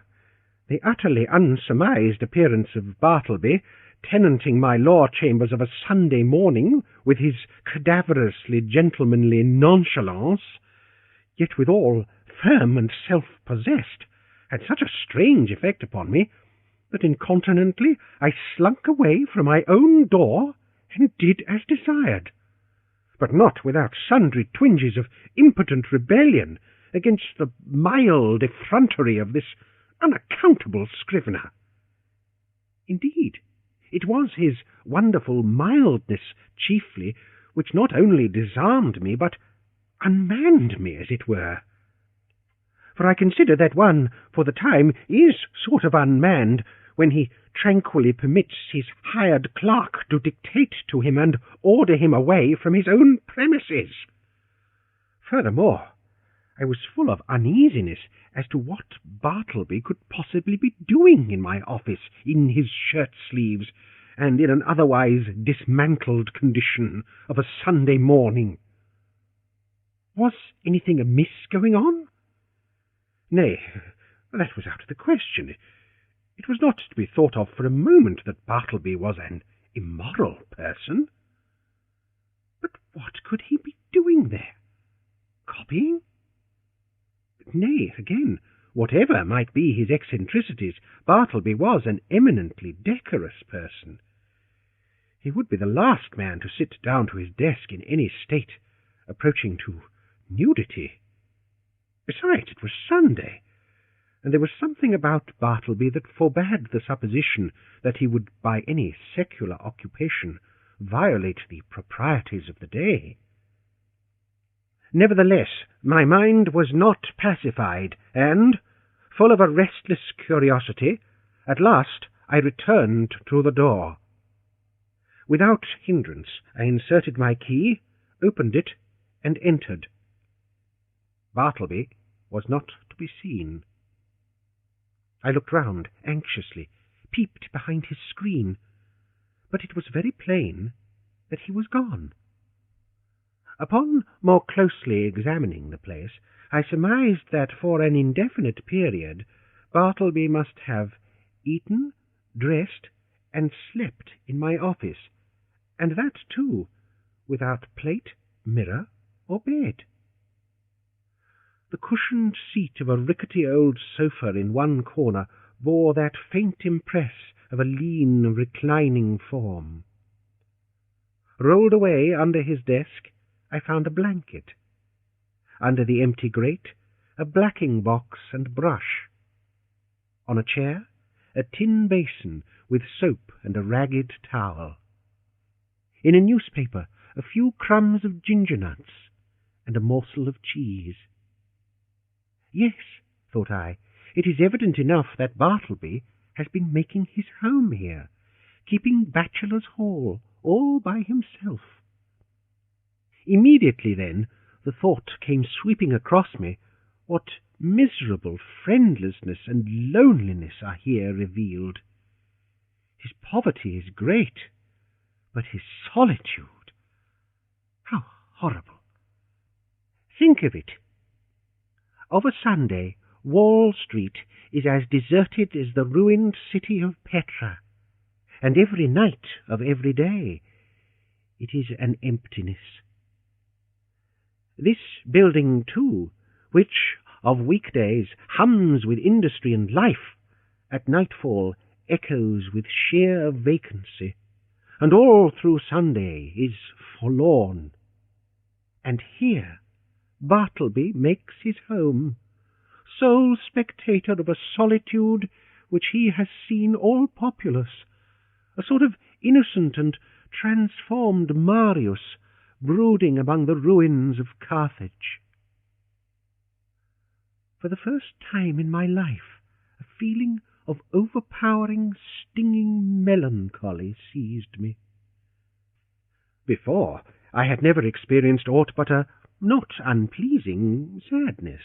the utterly unsurmised appearance of Bartleby, tenanting my law chambers of a Sunday morning with his cadaverously gentlemanly nonchalance, yet withal firm and self-possessed, had such a strange effect upon me that incontinently I slunk away from my own door and did as desired, but not without sundry twinges of impotent rebellion against the mild effrontery of this unaccountable scrivener. Indeed, it was his wonderful mildness chiefly which not only disarmed me, but unmanned me, as it were. For I consider that one, for the time, is sort of unmanned when he tranquilly permits his hired clerk to dictate to him and order him away from his own premises. Furthermore, I was full of uneasiness as to what Bartleby could possibly be doing in my office in his shirt-sleeves, and in an otherwise dismantled condition of a Sunday morning. Was anything amiss going on? Nay, that was out of the question. It was not to be thought of for a moment that Bartleby was an immoral person. But what could he be doing there? Copying? Nay, again, whatever might be his eccentricities, Bartleby was an eminently decorous person. He would be the last man to sit down to his desk in any state approaching to nudity. Besides, it was Sunday, and there was something about Bartleby that forbade the supposition that he would by any secular occupation violate the proprieties of the day. Nevertheless, my mind was not pacified, and, full of a restless curiosity, at last I returned to the door. Without hindrance, I inserted my key, opened it, and entered. Bartleby was not to be seen. I looked round anxiously, peeped behind his screen, but it was very plain that he was gone. Upon more closely examining the place, I surmised that for an indefinite period Bartleby must have eaten, dressed, and slept in my office, and that, too, without plate, mirror, or bed. The cushioned seat of a rickety old sofa in one corner bore that faint impress of a lean, reclining form. Rolled away under his desk, I found a blanket. Under the empty grate, a blacking box and brush. On a chair, a tin basin with soap and a ragged towel. In a newspaper, a few crumbs of ginger nuts and a morsel of cheese. Yes, thought I, it is evident enough that Bartleby has been making his home here, keeping bachelor's hall all by himself. Immediately then, the thought came sweeping across me, what miserable friendlessness and loneliness are here revealed. His poverty is great, but his solitude, how horrible! Think of it. Of a Sunday, Wall Street is as deserted as the ruined city of Petra, and every night of every day it is an emptiness. This building, too, which of weekdays hums with industry and life, at nightfall echoes with sheer vacancy, and all through Sunday is forlorn. And here Bartleby makes his home, sole spectator of a solitude which he has seen all populous, a sort of innocent and transformed Marius brooding among the ruins of Carthage. For the first time in my life, a feeling of overpowering, stinging melancholy seized me. Before, I had never experienced aught but a not unpleasing sadness.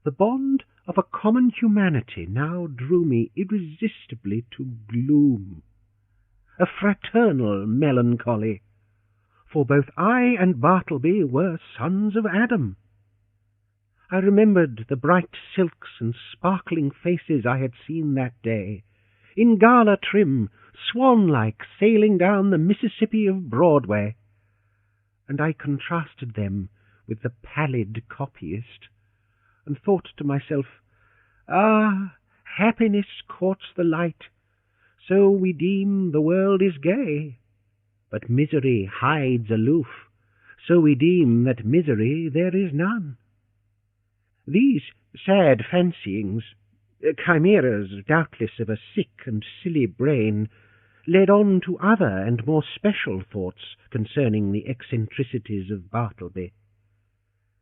The bond of a common humanity now drew me irresistibly to gloom, a fraternal melancholy, for both I and Bartleby were sons of Adam. I remembered the bright silks and sparkling faces I had seen that day, in gala trim, swan-like, sailing down the Mississippi of Broadway, and I contrasted them with the pallid copyist, and thought to myself, "Ah, happiness courts the light, so we deem the world is gay, but misery hides aloof, so we deem that misery there is none." These sad fancyings, chimeras doubtless of a sick and silly brain, led on to other and more special thoughts concerning the eccentricities of Bartleby.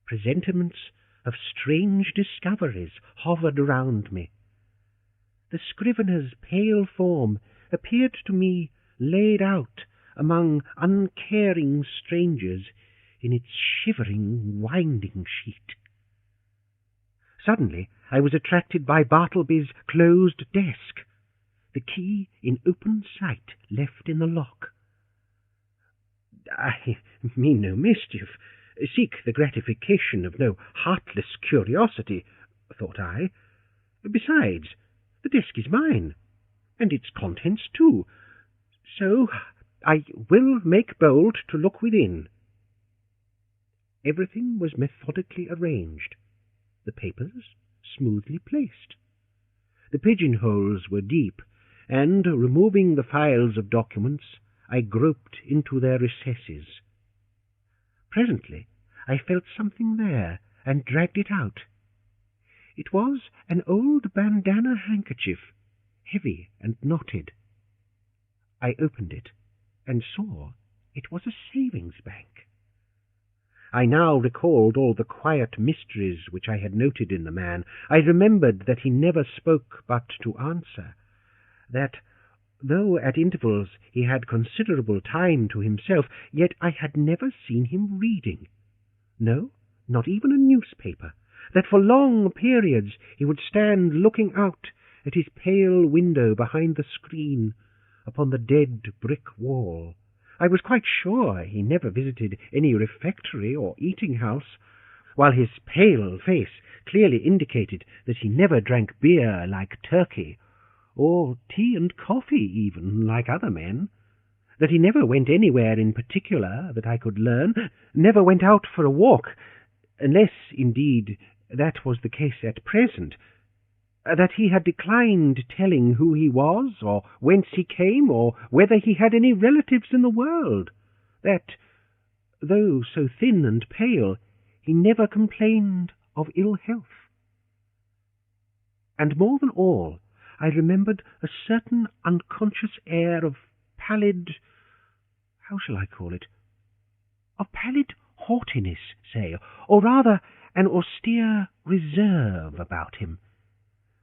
Presentiments of strange discoveries hovered around me. The scrivener's pale form appeared to me laid out among uncaring strangers in its shivering winding sheet. Suddenly I was attracted by Bartleby's closed desk, the key in open sight left in the lock. I mean no mischief, seek the gratification of no heartless curiosity, thought I. Besides, the desk is mine, and its contents too, so I will make bold to look within. Everything was methodically arranged, the papers smoothly placed. The pigeonholes were deep, and, removing the files of documents, I groped into their recesses. Presently I felt something there, and dragged it out. It was an old bandana handkerchief, heavy and knotted. I opened it, and saw it was a savings bank. I now recalled all the quiet mysteries which I had noted in the man. I remembered that he never spoke but to answer, that, though at intervals he had considerable time to himself, yet I had never seen him reading. No, not even a newspaper, that for long periods he would stand looking out at his pale window behind the screen upon the dead brick wall. I was quite sure he never visited any refectory or eating-house, while his pale face clearly indicated that he never drank beer like Turkey, or tea and coffee even like other men. that he never went anywhere in particular that I could learn, never went out for a walk, unless, indeed, that was the case at present, that he had declined telling who he was, or whence he came, or whether he had any relatives in the world, that, though so thin and pale, he never complained of ill health. And more than all, I remembered a certain unconscious air of pallid, how shall I call it, of pallid haughtiness, say, or rather an austere reserve about him,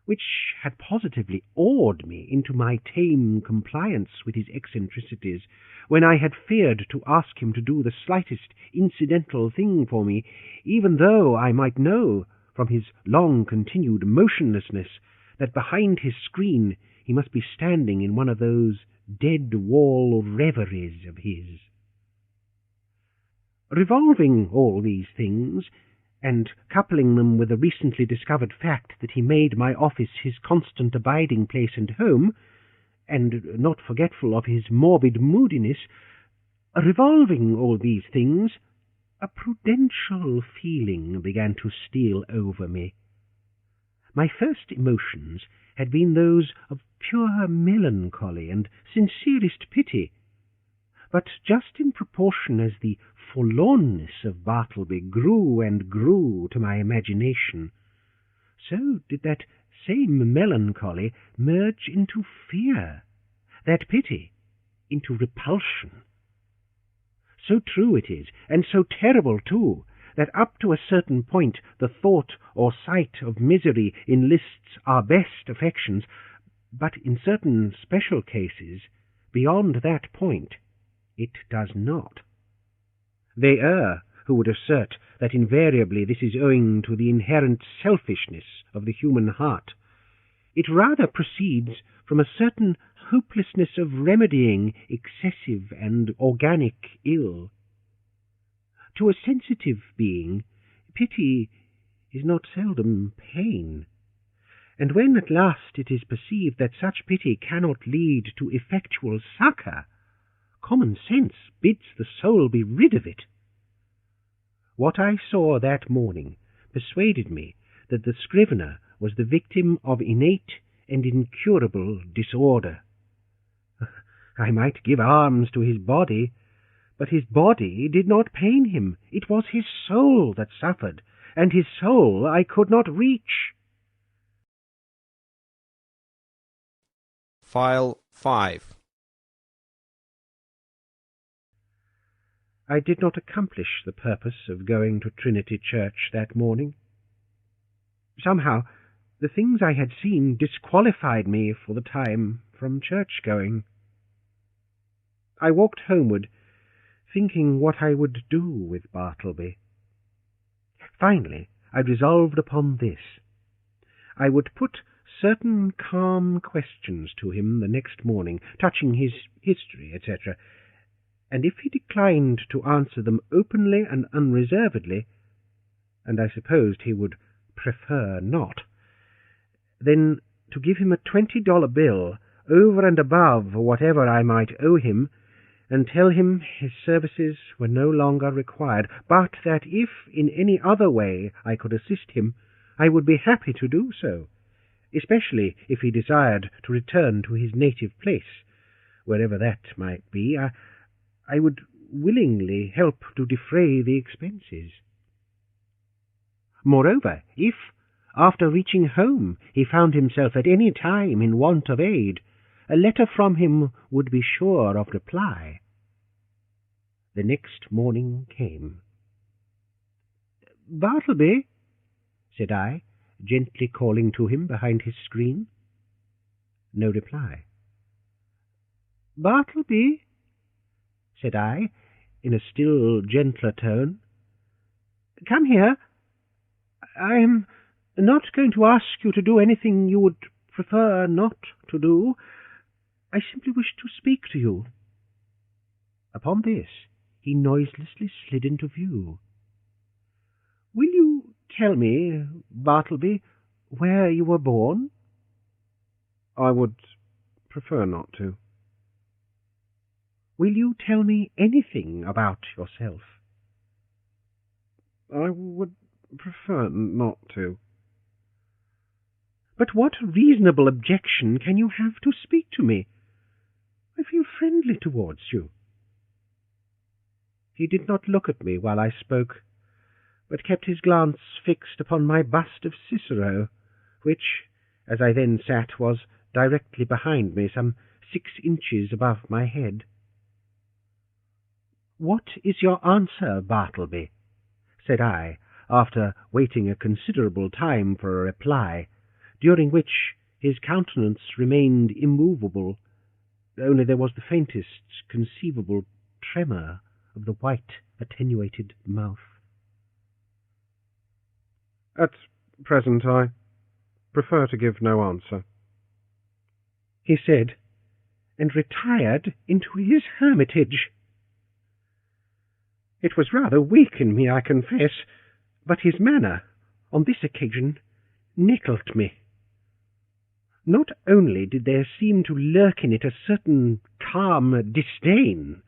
which had positively awed me into my tame compliance with his eccentricities, when I had feared to ask him to do the slightest incidental thing for me, even though I might know, from his long-continued motionlessness, that behind his screen he must be standing in one of those dead-wall reveries of his. Revolving all these things, and coupling them with the recently discovered fact that he made my office his constant abiding place and home, and not forgetful of his morbid moodiness, revolving all these things, a prudential feeling began to steal over me. My first emotions had been those of pure melancholy and sincerest pity, but just in proportion as the forlornness of Bartleby grew and grew to my imagination, so did that same melancholy merge into fear, that pity into repulsion. So true it is, and so terrible too, that up to a certain point the thought or sight of misery enlists our best affections, but in certain special cases, beyond that point, it does not. They err who would assert that invariably this is owing to the inherent selfishness of the human heart. It rather proceeds from a certain hopelessness of remedying excessive and organic ill. To a sensitive being, pity is not seldom pain, and when at last it is perceived that such pity cannot lead to effectual succour, common sense bids the soul be rid of it. What I saw that morning persuaded me that the scrivener was the victim of innate and incurable disorder. I might give alms to his body, but his body did not pain him. It was his soul that suffered, and his soul I could not reach. File 5. I did not accomplish the purpose of going to Trinity Church that morning. Somehow, the things I had seen disqualified me for the time from church-going. I walked homeward, thinking what I would do with Bartleby. Finally, I resolved upon this. I would put certain calm questions to him the next morning, touching his history, etc., and if he declined to answer them openly and unreservedly, and I supposed he would prefer not, then to give him a $20 bill over and above whatever I might owe him, and tell him his services were no longer required, but that if in any other way I could assist him, I would be happy to do so, especially if he desired to return to his native place, wherever that might be. I would willingly help to defray the expenses. Moreover, if, after reaching home, he found himself at any time in want of aid, a letter from him would be sure of reply. The next morning came. "Bartleby," said I, gently calling to him behind his screen. No reply. "Bartleby," said I, in a still gentler tone, "come here. I am not going to ask you to do anything you would prefer not to do. I simply wish to speak to you." Upon this, he noiselessly slid into view. "Will you tell me, Bartleby, where you were born?" "I would prefer not to." Will you tell me anything about yourself?" "I would prefer not to." "But what reasonable objection can you have to speak to me? I feel friendly towards you." He did not look at me while I spoke, but kept his glance fixed upon my bust of Cicero, which, as I then sat, was directly behind me, some 6 inches above my head. "What is your answer, Bartleby?" said I, after waiting a considerable time for a reply, during which his countenance remained immovable, only there was the faintest conceivable tremor of the white, attenuated mouth. "At present I prefer to give no answer," he said, and retired into his hermitage. It was rather weak in me, I confess, but his manner, on this occasion, nettled me. Not only did there seem to lurk in it a certain calm disdain,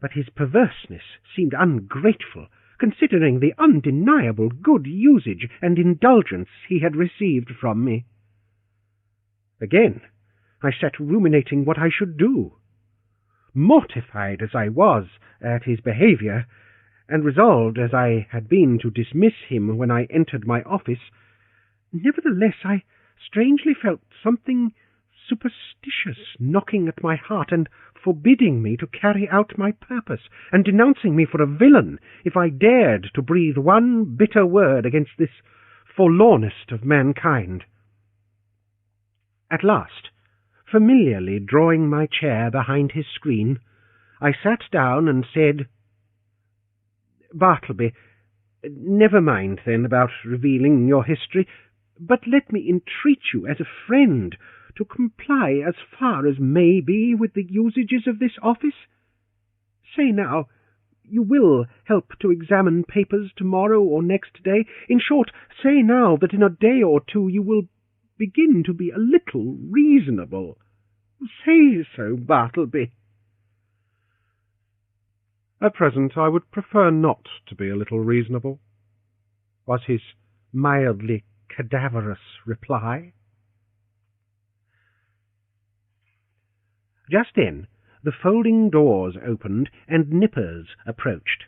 but his perverseness seemed ungrateful, considering the undeniable good usage and indulgence he had received from me. Again, I sat ruminating what I should do, mortified as I was at his behaviour, and resolved as I had been to dismiss him when I entered my office. Nevertheless, I strangely felt something superstitious knocking at my heart and forbidding me to carry out my purpose, and denouncing me for a villain if I dared to breathe one bitter word against this forlornest of mankind. At last, familiarly drawing my chair behind his screen, I sat down and said, "Bartleby, never mind then about revealing your history, but let me entreat you as a friend to comply as far as may be with the usages of this office. Say now, you will help to examine papers tomorrow or next day. In short, say now that in a day or two you will begin to be a little reasonable. Say so, Bartleby." "At present I would prefer not to be a little reasonable," was his mildly cadaverous reply. Just then the folding doors opened and Nippers approached.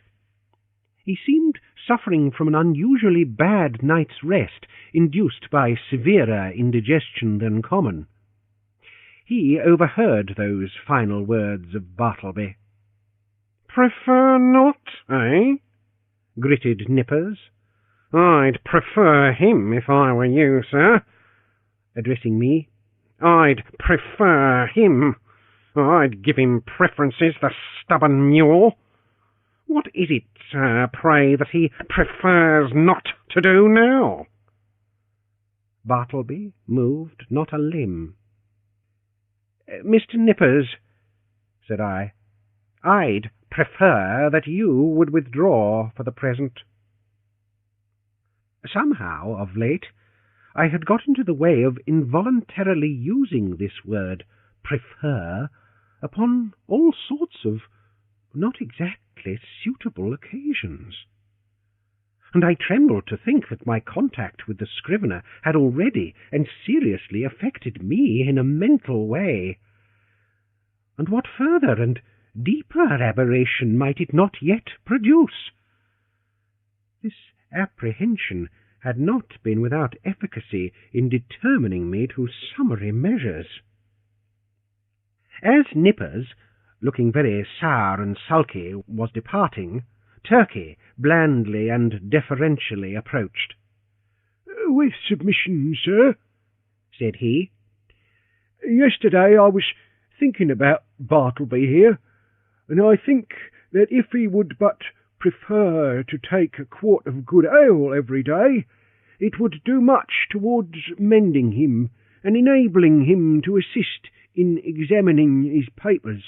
He seemed suffering from an unusually bad night's rest, induced by severer indigestion than common. He overheard those final words of Bartleby. "Prefer not, eh?" gritted Nippers. "I'd prefer him if I were you, sir," addressing me. "I'd prefer him. I'd give him preferences, the stubborn mule. What is it, sir, pray, that he prefers not to do now?" Bartleby moved not a limb. "Mr. Nippers," said I, "I'd prefer that you would withdraw for the present." Somehow, of late, I had got into the way of involuntarily using this word, prefer, upon all sorts of not exactly suitable occasions, and I trembled to think that my contact with the scrivener had already and seriously affected me in a mental way. And what further and deeper aberration might it not yet produce? This apprehension had not been without efficacy in determining me to summary measures. As Nippers, looking very sour and sulky, was departing, Turkey blandly and deferentially approached. "With submission, sir," said he. "Yesterday I was thinking about Bartleby here, and I think that if he would but prefer to take a quart of good ale every day, it would do much towards mending him and enabling him to assist in examining his papers."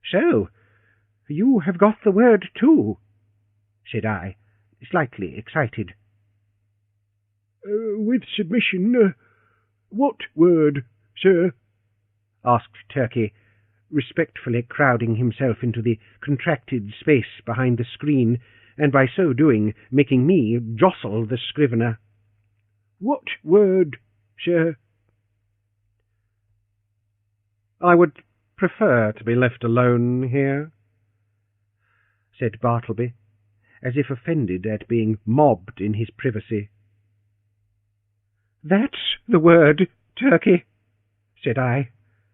"So, you have got the word too," said I, slightly excited. "With submission, what word, sir?" asked Turkey, respectfully crowding himself into the contracted space behind the screen, and by so doing making me jostle the scrivener. "What word, sir?" "I would prefer to be left alone here," said Bartleby, as if offended at being mobbed in his privacy. "That's the word, Turkey," said I.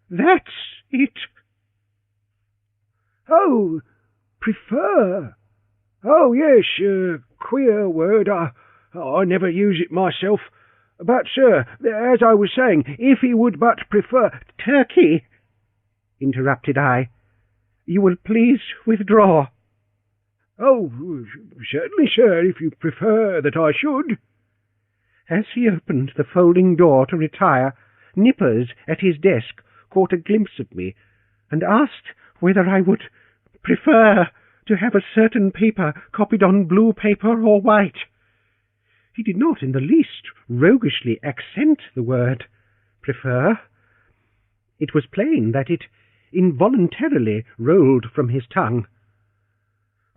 "That's it." "Oh, prefer. Oh, yes, queer word. I never use it myself. But, sir, as I was saying, if he would but prefer—" "Turkey," interrupted I, "you will please withdraw." "Oh, certainly, sir, if you prefer that I should." As he opened the folding door to retire, Nippers at his desk caught a glimpse of me, and asked whether I would prefer to have a certain paper copied on blue paper or white. He did not in the least roguishly accent the word prefer. It was plain that it involuntarily rolled from his tongue.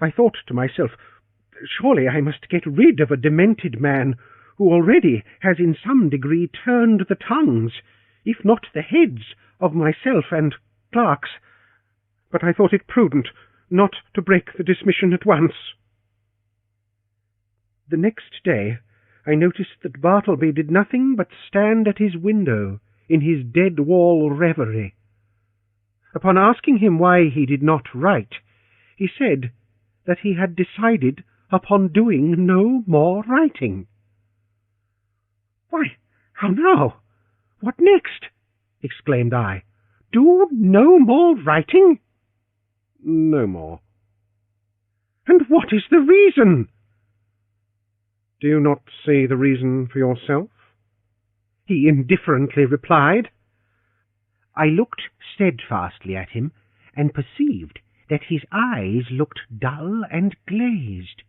I thought to myself, surely I must get rid of a demented man who already has in some degree turned the tongues, if not the heads, of myself and clerks. But I thought it prudent not to break the dismission at once. The next day I noticed that Bartleby did nothing but stand at his window in his dead-wall reverie. Upon asking him why he did not write, he said that he had decided upon doing no more writing. "Why, how now? What next?" exclaimed I. "Do no more writing?" "No more." "And what is the reason?" "Do you not see the reason for yourself?" he indifferently replied. I looked steadfastly at him, and perceived that his eyes looked dull and glazed.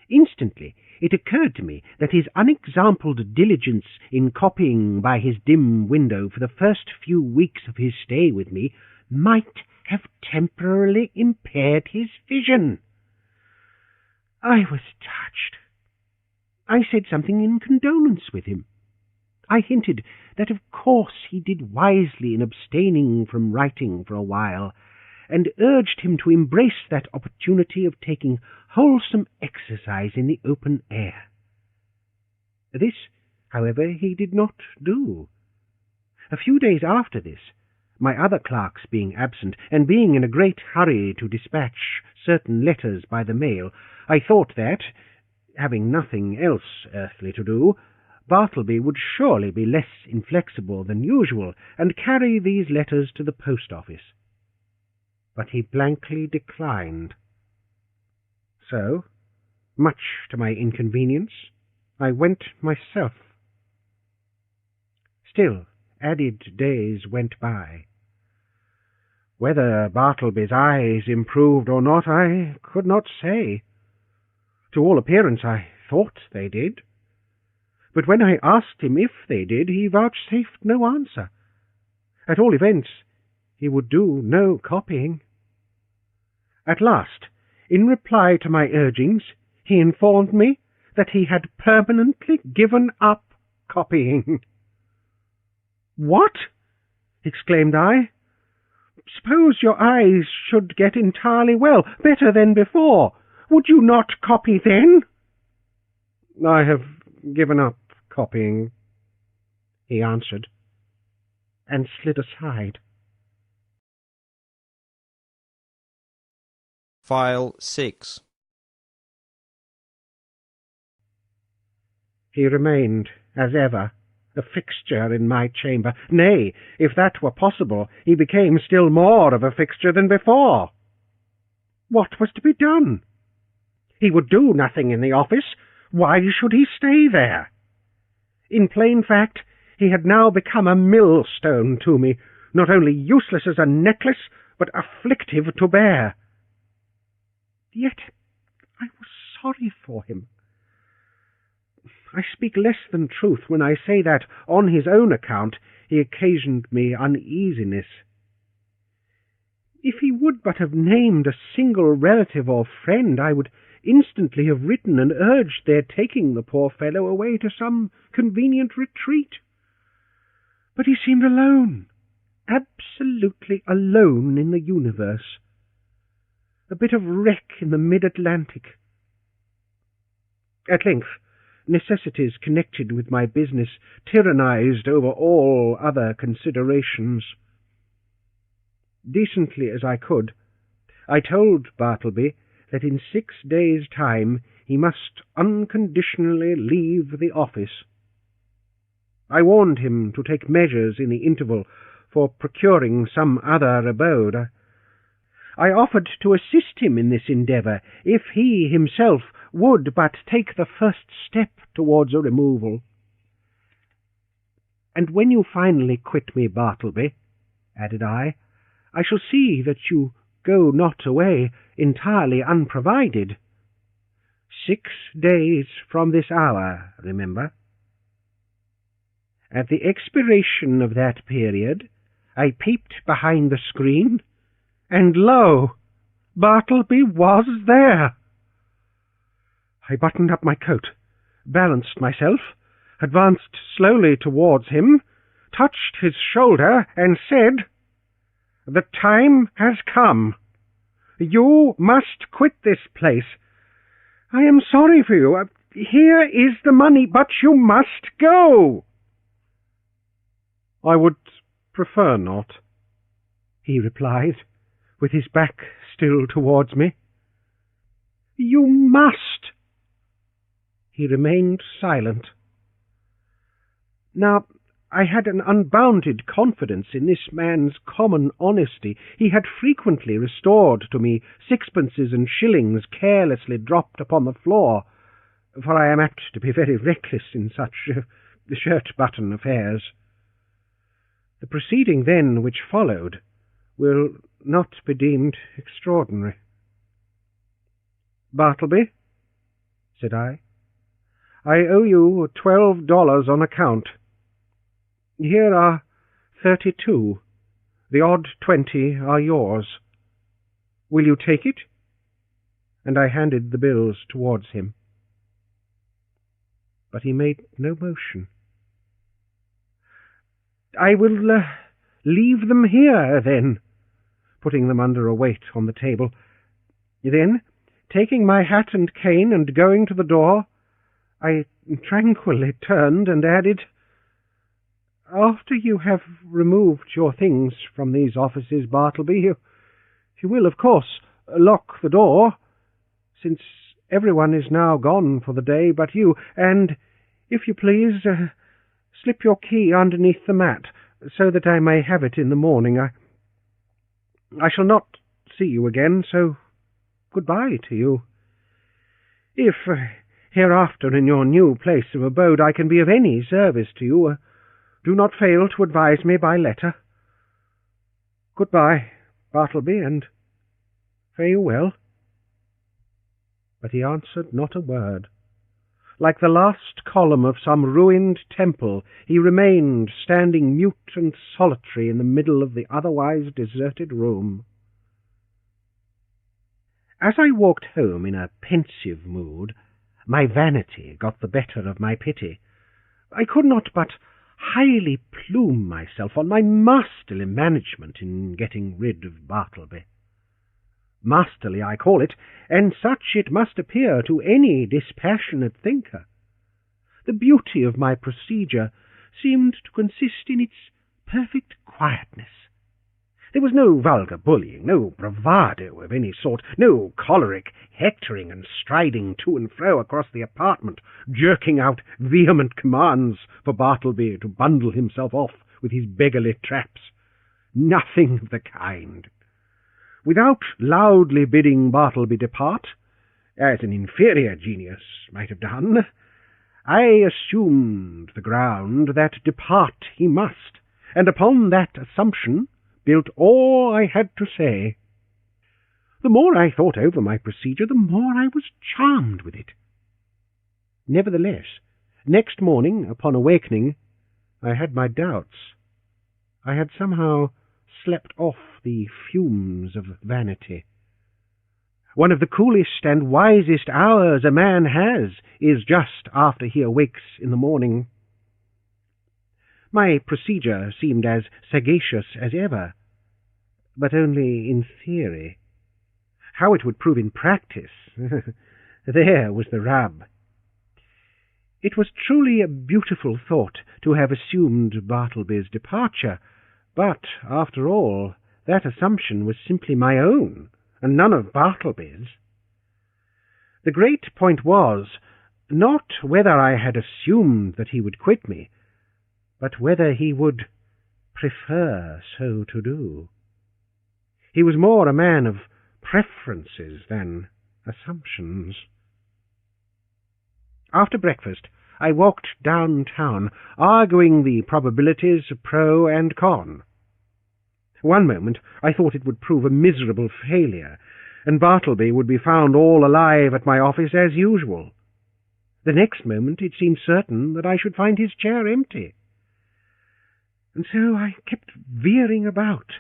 Instantly it occurred to me that his unexampled diligence in copying by his dim window for the first few weeks of his stay with me might have temporarily impaired his vision. I was touched. I said something in condolence with him. I hinted that of course he did wisely in abstaining from writing for a while, and urged him to embrace that opportunity of taking wholesome exercise in the open air. This, however, he did not do. A few days after this, my other clerks being absent, and being in a great hurry to dispatch certain letters by the mail, I thought that, having nothing else earthly to do, Bartleby would surely be less inflexible than usual, and carry these letters to the post-office. But he blankly declined. So, much to my inconvenience, I went myself. Still, added days went by. Whether Bartleby's eyes improved or not, I could not say. To all appearance, I thought they did. But when I asked him if they did, he vouchsafed no answer. At all events, he would do no copying. At last, in reply to my urgings, he informed me that he had permanently given up copying. "What?" exclaimed I. "Suppose your eyes should get entirely well, better than before. Would you not copy then?" "I have given up copying," he answered, and slid aside. File 6. He remained, as ever, a fixture in my chamber. Nay, if that were possible, he became still more of a fixture than before. What was to be done? He would do nothing in the office. Why should he stay there? In plain fact, he had now become a millstone to me, not only useless as a necklace, but afflictive to bear. Yet I was sorry for him. I speak less than truth when I say that, on his own account, he occasioned me uneasiness. If he would but have named a single relative or friend, I would instantly have written and urged their taking the poor fellow away to some convenient retreat. But he seemed alone, absolutely alone in the universe, a bit of wreck in the mid-Atlantic. At length, necessities connected with my business tyrannized over all other considerations. Decently as I could, I told Bartleby that in 6 days' time he must unconditionally leave the office. I warned him to take measures in the interval for procuring some other abode. I offered to assist him in this endeavour if he himself would but take the first step towards a removal. And when you finally quit me, Bartleby, added I shall see that you go not away entirely unprovided. 6 days from this hour, remember. At the expiration of that period, I peeped behind the screen, and lo, Bartleby was there. I buttoned up my coat, balanced myself, advanced slowly towards him, touched his shoulder, and said, "The time has come. You must quit this place. I am sorry for you. Here is the money, but you must go." "I would prefer not," he replied, with his back still towards me. "You must." He remained silent. Now, I had an unbounded confidence in this man's common honesty. He had frequently restored to me sixpences and shillings carelessly dropped upon the floor, for I am apt to be very reckless in such shirt-button affairs. The proceeding, then, which followed, will not be deemed extraordinary. "Bartleby," said I owe you $12 on account. Here are 32. The odd 20 are yours. Will you take it?" And I handed the bills towards him. But he made no motion. "I will leave them here, then," putting them under a weight on the table. Then, taking my hat and cane and going to the door, I tranquilly turned and added, "After you have removed your things from these offices, Bartleby, you will, of course, lock the door, since everyone is now gone for the day but you, and, if you please, slip your key underneath the mat, so that I may have it in the morning. I shall not see you again, so good-bye to you. If hereafter in your new place of abode I can be of any service to you, do not fail to advise me by letter. Good-bye, Bartleby, and fare you well." But he answered not a word. Like the last column of some ruined temple, he remained standing mute and solitary in the middle of the otherwise deserted room. As I walked home in a pensive mood, my vanity got the better of my pity. I could not but highly plume myself on my masterly management in getting rid of Bartleby. Masterly I call it, and such it must appear to any dispassionate thinker. The beauty of my procedure seemed to consist in its perfect quietness. There was no vulgar bullying, no bravado of any sort, no choleric hectoring and striding to and fro across the apartment, jerking out vehement commands for Bartleby to bundle himself off with his beggarly traps. Nothing of the kind. Without loudly bidding Bartleby depart, as an inferior genius might have done, I assumed the ground that depart he must, and upon that assumption built all I had to say. The more I thought over my procedure, the more I was charmed with it. Nevertheless, next morning, upon awakening, I had my doubts. I had somehow slept off the fumes of vanity. One of the coolest and wisest hours a man has is just after he awakes in the morning. My procedure seemed as sagacious as ever, but only in theory. How it would prove in practice, there was the rub. It was truly a beautiful thought to have assumed Bartleby's departure, but, after all, that assumption was simply my own, and none of Bartleby's. The great point was, not whether I had assumed that he would quit me, but whether he would prefer so to do. He was more a man of preferences than assumptions. After breakfast, I walked downtown, arguing the probabilities pro and con. One moment I thought it would prove a miserable failure, and Bartleby would be found all alive at my office as usual. The next moment it seemed certain that I should find his chair empty. And so I kept veering about.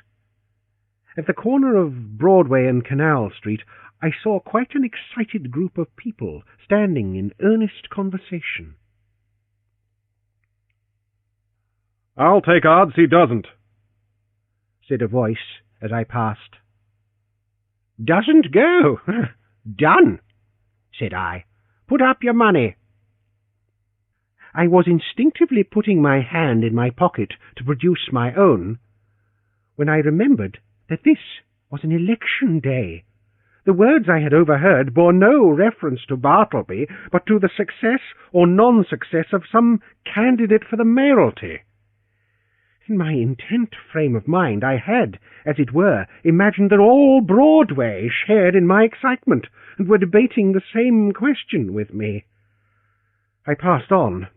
At the corner of Broadway and Canal Street, I saw quite an excited group of people standing in earnest conversation. "I'll take odds he doesn't," said a voice as I passed. "Doesn't go? Done," said I. "Put up your money." I was instinctively putting my hand in my pocket to produce my own, when I remembered that this was an election day. The words I had overheard bore no reference to Bartleby, but to the success or non-success of some candidate for the mayoralty. In my intent frame of mind, I had, as it were, imagined that all Broadway shared in my excitement, and were debating the same question with me. I passed on,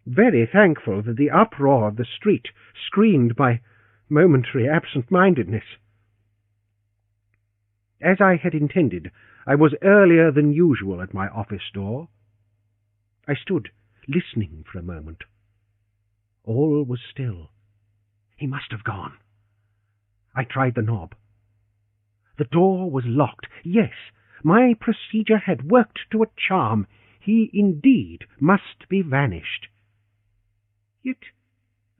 very thankful that the uproar of the street screened my momentary absent-mindedness. As I had intended, I was earlier than usual at my office door. I stood, listening for a moment. All was still. He must have gone. I tried the knob. The door was locked. Yes, my procedure had worked to a charm. He indeed must be vanished. Yet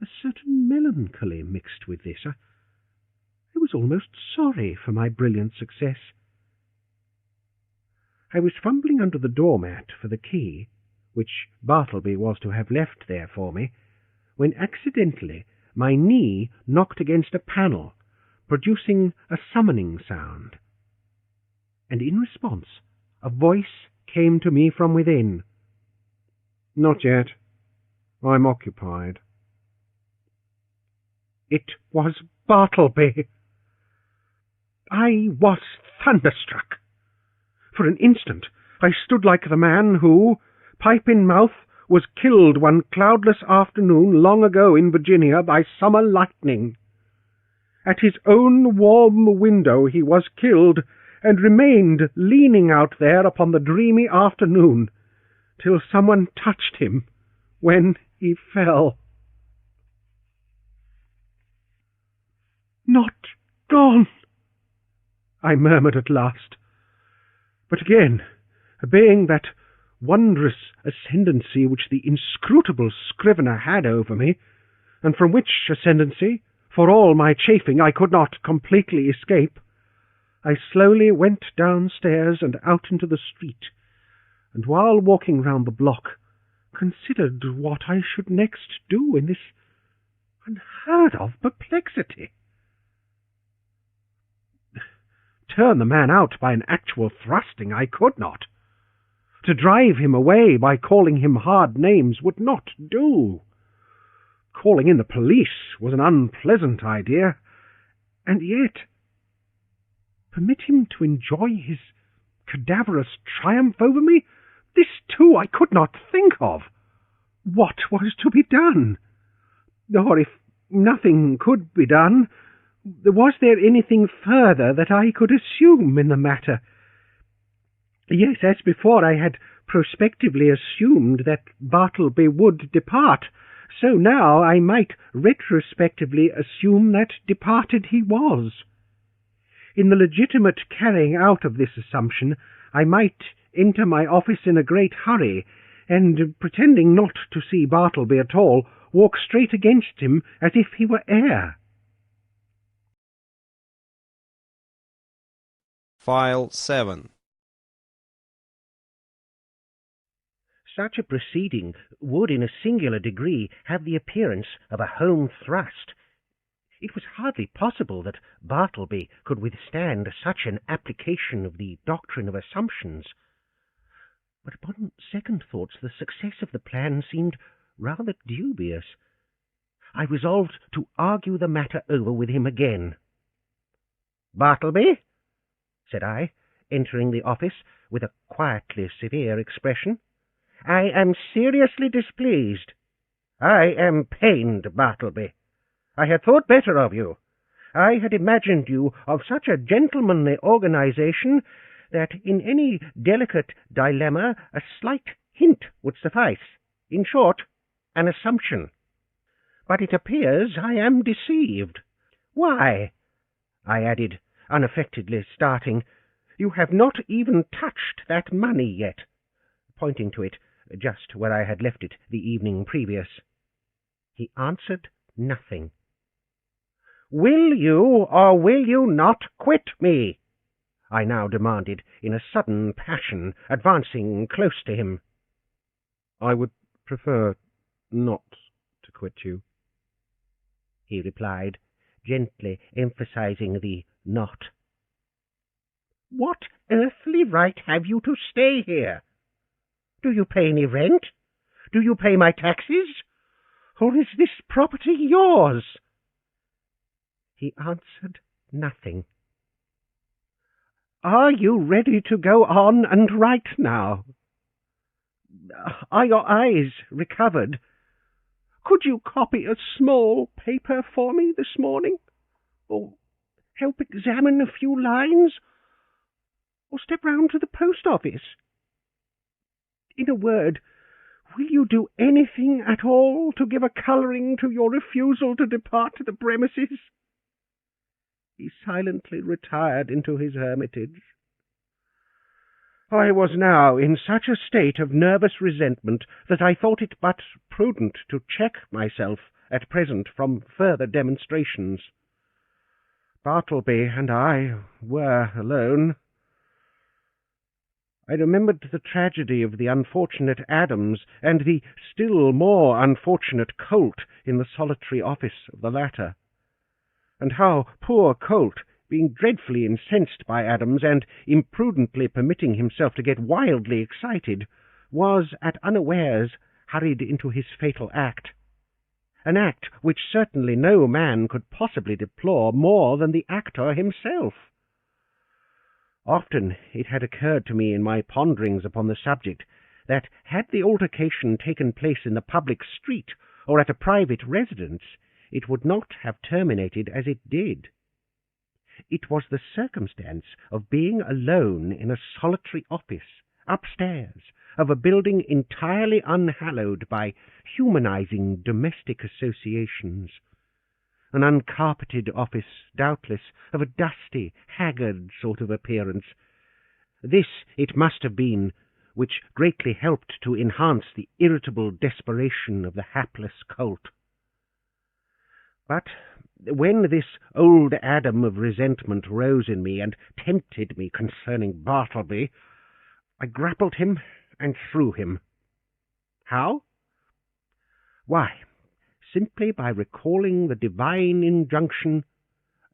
a certain melancholy mixed with this. I was almost sorry for my brilliant success. I was fumbling under the doormat for the key, which Bartleby was to have left there for me, when accidentally my knee knocked against a panel, producing a summoning sound. And in response, a voice came to me from within. "Not yet. I'm occupied." It was Bartleby. I was thunderstruck. For an instant I stood like the man who, pipe in mouth, was killed one cloudless afternoon long ago in Virginia by summer lightning. At his own warm window he was killed, and remained leaning out there upon the dreamy afternoon, till someone touched him when he fell. "Not gone," I murmured at last. But again, obeying that wondrous ascendancy which the inscrutable scrivener had over me, and from which ascendancy, for all my chafing, I could not completely escape, I slowly went downstairs and out into the street, and while walking round the block, considered what I should next do in this unheard-of perplexity. Turn the man out by an actual thrusting I could not. To drive him away by calling him hard names would not do. Calling in the police was an unpleasant idea, and yet permit him to enjoy his cadaverous triumph over me? This, too, I could not think of. What was to be done? Or if nothing could be done, was there anything further that I could assume in the matter? Yes, as before, I had prospectively assumed that Bartleby would depart, So now I might retrospectively assume that departed he was. In the legitimate carrying out of this assumption, I might enter my office in a great hurry, and, pretending not to see Bartleby at all, walk straight against him as if he were air. File 7. Such a proceeding would in a singular degree have the appearance of a home thrust. It was hardly possible that Bartleby could withstand such an application of the doctrine of assumptions. But upon second thoughts the success of the plan seemed rather dubious. I resolved to argue the matter over with him again. "Bartleby," said I, entering the office with a quietly severe expression, "I am seriously displeased. I am pained, Bartleby. I had thought better of you. I had imagined you of such a gentlemanly organization that in any delicate dilemma a slight hint would suffice. In short, an assumption. But it appears I am deceived. Why," I added, unaffectedly starting, "you have not even touched that money yet," pointing to it just where I had left it the evening previous. He answered nothing. "Will you or will you not quit me?" I now demanded in a sudden passion, advancing close to him. "I would prefer not to quit you," he replied, gently emphasizing the not. "What earthly right have you to stay here? Do you pay any rent? Do you pay my taxes? Or is this property yours?" He answered nothing. "Are you ready to go on and write now? Are your eyes recovered? Could you copy a small paper for me this morning? Or help examine a few lines? Or step round to the post office? In a word, will you do anything at all to give a colouring to your refusal to depart the premises?" He silently retired into his hermitage. I was now in such a state of nervous resentment that I thought it but prudent to check myself at present from further demonstrations. Bartleby and I were alone. I remembered the tragedy of the unfortunate Adams and the still more unfortunate Colt in the solitary office of the latter, and how poor Colt, being dreadfully incensed by Adams and imprudently permitting himself to get wildly excited, was at unawares hurried into his fatal act, an act which certainly no man could possibly deplore more than the actor himself. Often it had occurred to me in my ponderings upon the subject that had the altercation taken place in the public street or at a private residence, it would not have terminated as it did. It was the circumstance of being alone in a solitary office, upstairs, of a building entirely unhallowed by humanizing domestic associations. An uncarpeted office, doubtless, of a dusty, haggard sort of appearance. This it must have been which greatly helped to enhance the irritable desperation of the hapless Colt. But when this old Adam of resentment rose in me and tempted me concerning Bartleby, I grappled him and threw him. How? Why, simply by recalling the divine injunction,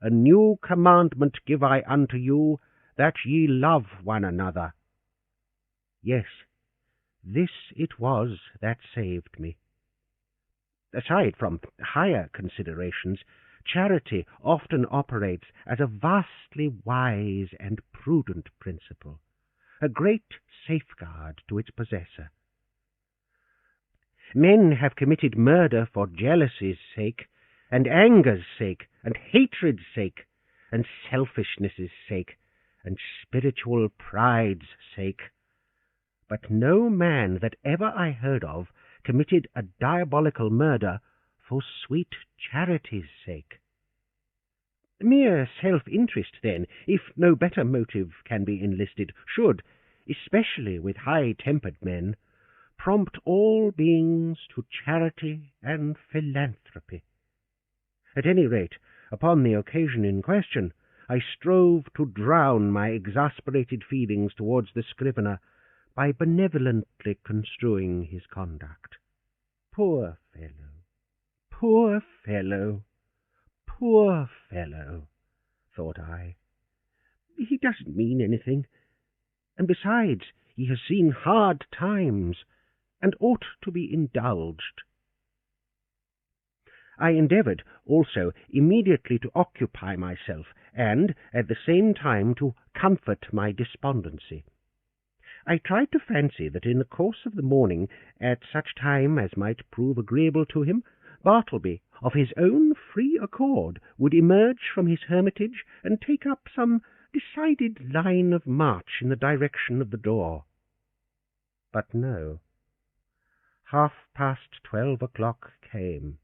"A new commandment give I unto you, that ye love one another." Yes, this it was that saved me. Aside from higher considerations, charity often operates as a vastly wise and prudent principle, a great safeguard to its possessor. Men have committed murder for jealousy's sake, and anger's sake, and hatred's sake, and selfishness's sake, and spiritual pride's sake. But no man that ever I heard of committed a diabolical murder for sweet charity's sake. Mere self-interest, then, if no better motive can be enlisted, should, especially with high-tempered men, prompt all beings to charity and philanthropy. At any rate, upon the occasion in question, I strove to drown my exasperated feelings towards the scrivener by benevolently construing his conduct. Poor fellow, poor fellow, poor fellow, thought I. He doesn't mean anything, and besides, he has seen hard times, and ought to be indulged. I endeavoured also immediately to occupy myself, and at the same time to comfort my despondency. I tried to fancy that in the course of the morning, at such time as might prove agreeable to him, Bartleby, of his own free accord, would emerge from his hermitage and take up some decided line of march in the direction of the door. But no. 12:30 o'clock came.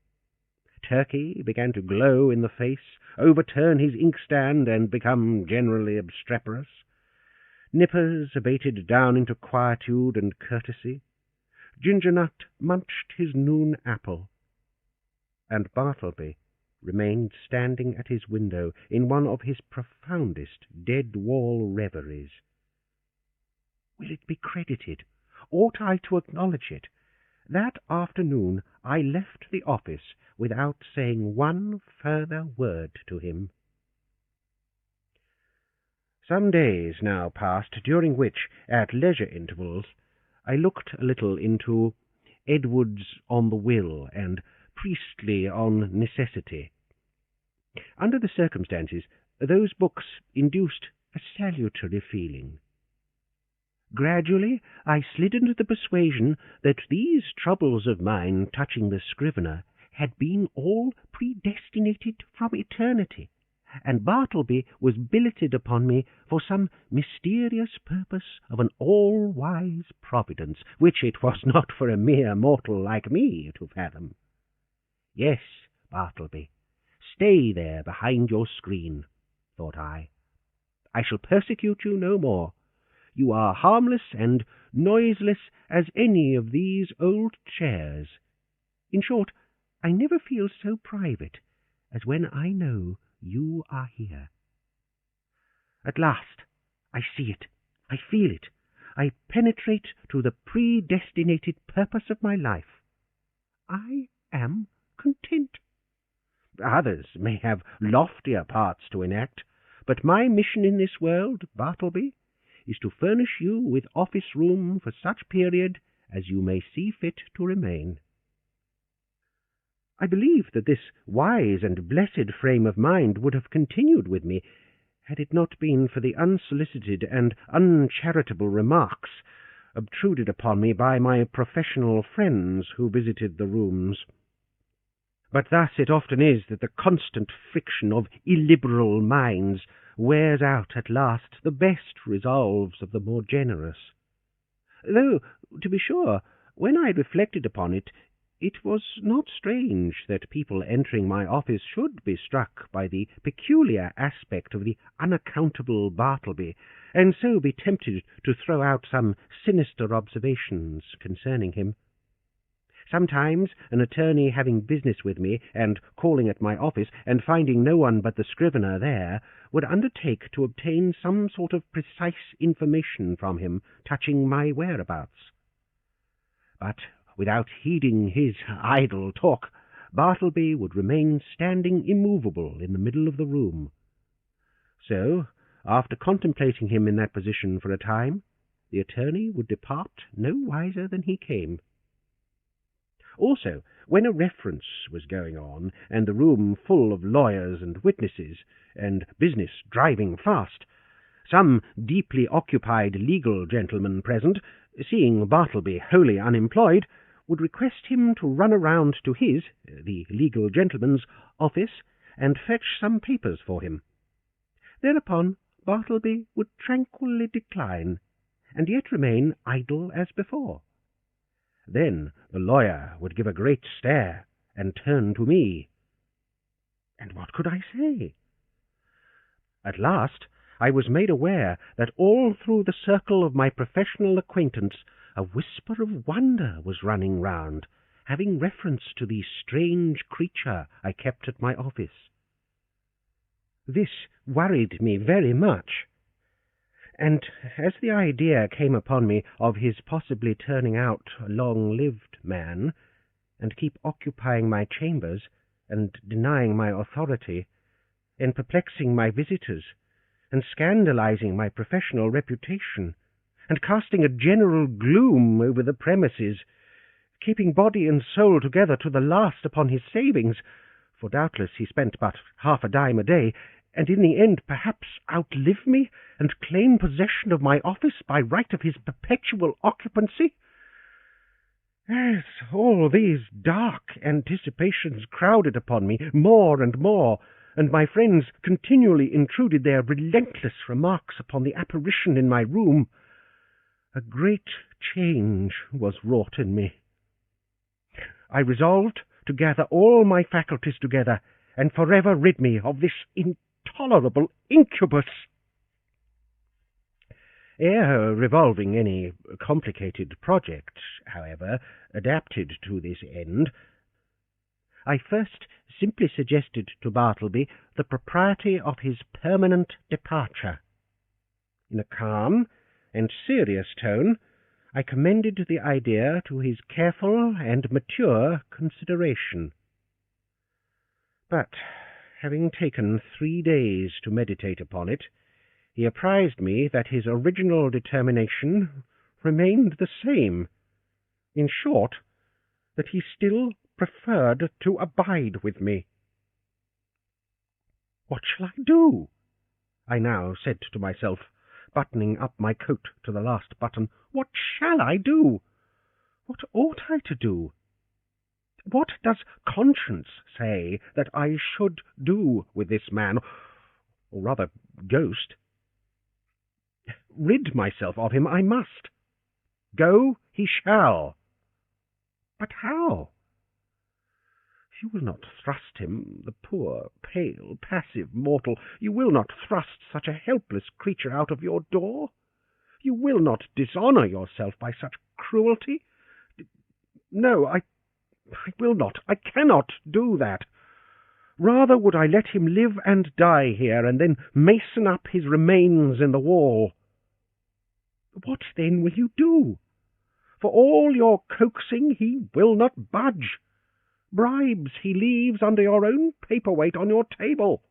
Turkey began to glow in the face, overturn his inkstand, and become generally obstreperous. Nippers abated down into quietude and courtesy. Gingernut munched his noon apple, and Bartleby remained standing at his window in one of his profoundest dead-wall reveries. Will it be credited? Ought I to acknowledge it? That afternoon I left the office without saying one further word to him. Some days now passed, during which, at leisure intervals, I looked a little into Edwards on the Will and Priestley on Necessity. Under the circumstances, those books induced a salutary feeling. Gradually I slid into the persuasion that these troubles of mine touching the scrivener had been all predestinated from eternity, and Bartleby was billeted upon me for some mysterious purpose of an all-wise providence, which it was not for a mere mortal like me to fathom. Yes, Bartleby, stay there behind your screen, thought I. I shall persecute you no more. You are harmless and noiseless as any of these old chairs. In short, I never feel so private as when I know you are here. At last, I see it, I feel it, I penetrate to the predestinated purpose of my life. I am content. Others may have loftier parts to enact, but my mission in this world, Bartleby, is to furnish you with office room for such period as you may see fit to remain. I believe that this wise and blessed frame of mind would have continued with me, had it not been for the unsolicited and uncharitable remarks obtruded upon me by my professional friends who visited the rooms. But thus it often is that the constant friction of illiberal minds wears out at last the best resolves of the more generous. Though, to be sure, when I reflected upon it, it was not strange that people entering my office should be struck by the peculiar aspect of the unaccountable Bartleby, and so be tempted to throw out some sinister observations concerning him. Sometimes an attorney having business with me, and calling at my office, and finding no one but the scrivener there, would undertake to obtain some sort of precise information from him touching my whereabouts. But without heeding his idle talk, Bartleby would remain standing immovable in the middle of the room. So, after contemplating him in that position for a time, the attorney would depart no wiser than he came. Also, when a reference was going on, and the room full of lawyers and witnesses, and business driving fast, some deeply occupied legal gentleman present, seeing Bartleby wholly unemployed, would request him to run around to his, the legal gentleman's, office, and fetch some papers for him. Thereupon Bartleby would tranquilly decline, and yet remain idle as before. Then the lawyer would give a great stare and turn to me. And what could I say? At last I was made aware that all through the circle of my professional acquaintance a whisper of wonder was running round, having reference to the strange creature I kept at my office. This worried me very much, and as the idea came upon me of his possibly turning out a long-lived man, and keep occupying my chambers, and denying my authority, and perplexing my visitors, and scandalizing my professional reputation, and casting a general gloom over the premises, keeping body and soul together to the last upon his savings, for doubtless he spent but half a dime a day, and in the end perhaps outlive me, and claim possession of my office by right of his perpetual occupancy. Yes, all these dark anticipations crowded upon me more and more, and my friends continually intruded their relentless remarks upon the apparition in my room. A great change was wrought in me. I resolved to gather all my faculties together, and forever rid me of this intolerable incubus. Ere revolving any complicated project, however, adapted to this end, I first simply suggested to Bartleby the propriety of his permanent departure. In a calm and serious tone, I commended the idea to his careful and mature consideration. But, having taken 3 days to meditate upon it, he apprised me that his original determination remained the same. In short, that he still preferred to abide with me. What shall I do? I now said to myself, buttoning up my coat to the last button. What shall I do? What ought I to do? What does conscience say that I should do with this man, or rather ghost? Rid myself of him I must. Go he shall. But how? You will not thrust him, the poor, pale, passive mortal, you will not thrust such a helpless creature out of your door? You will not dishonour yourself by such cruelty? No, I will not, I cannot do that. Rather would I let him live and die here, and then mason up his remains in the wall. What then will you do? For all your coaxing, he will not budge. Bribes he leaves under your own paperweight on your table.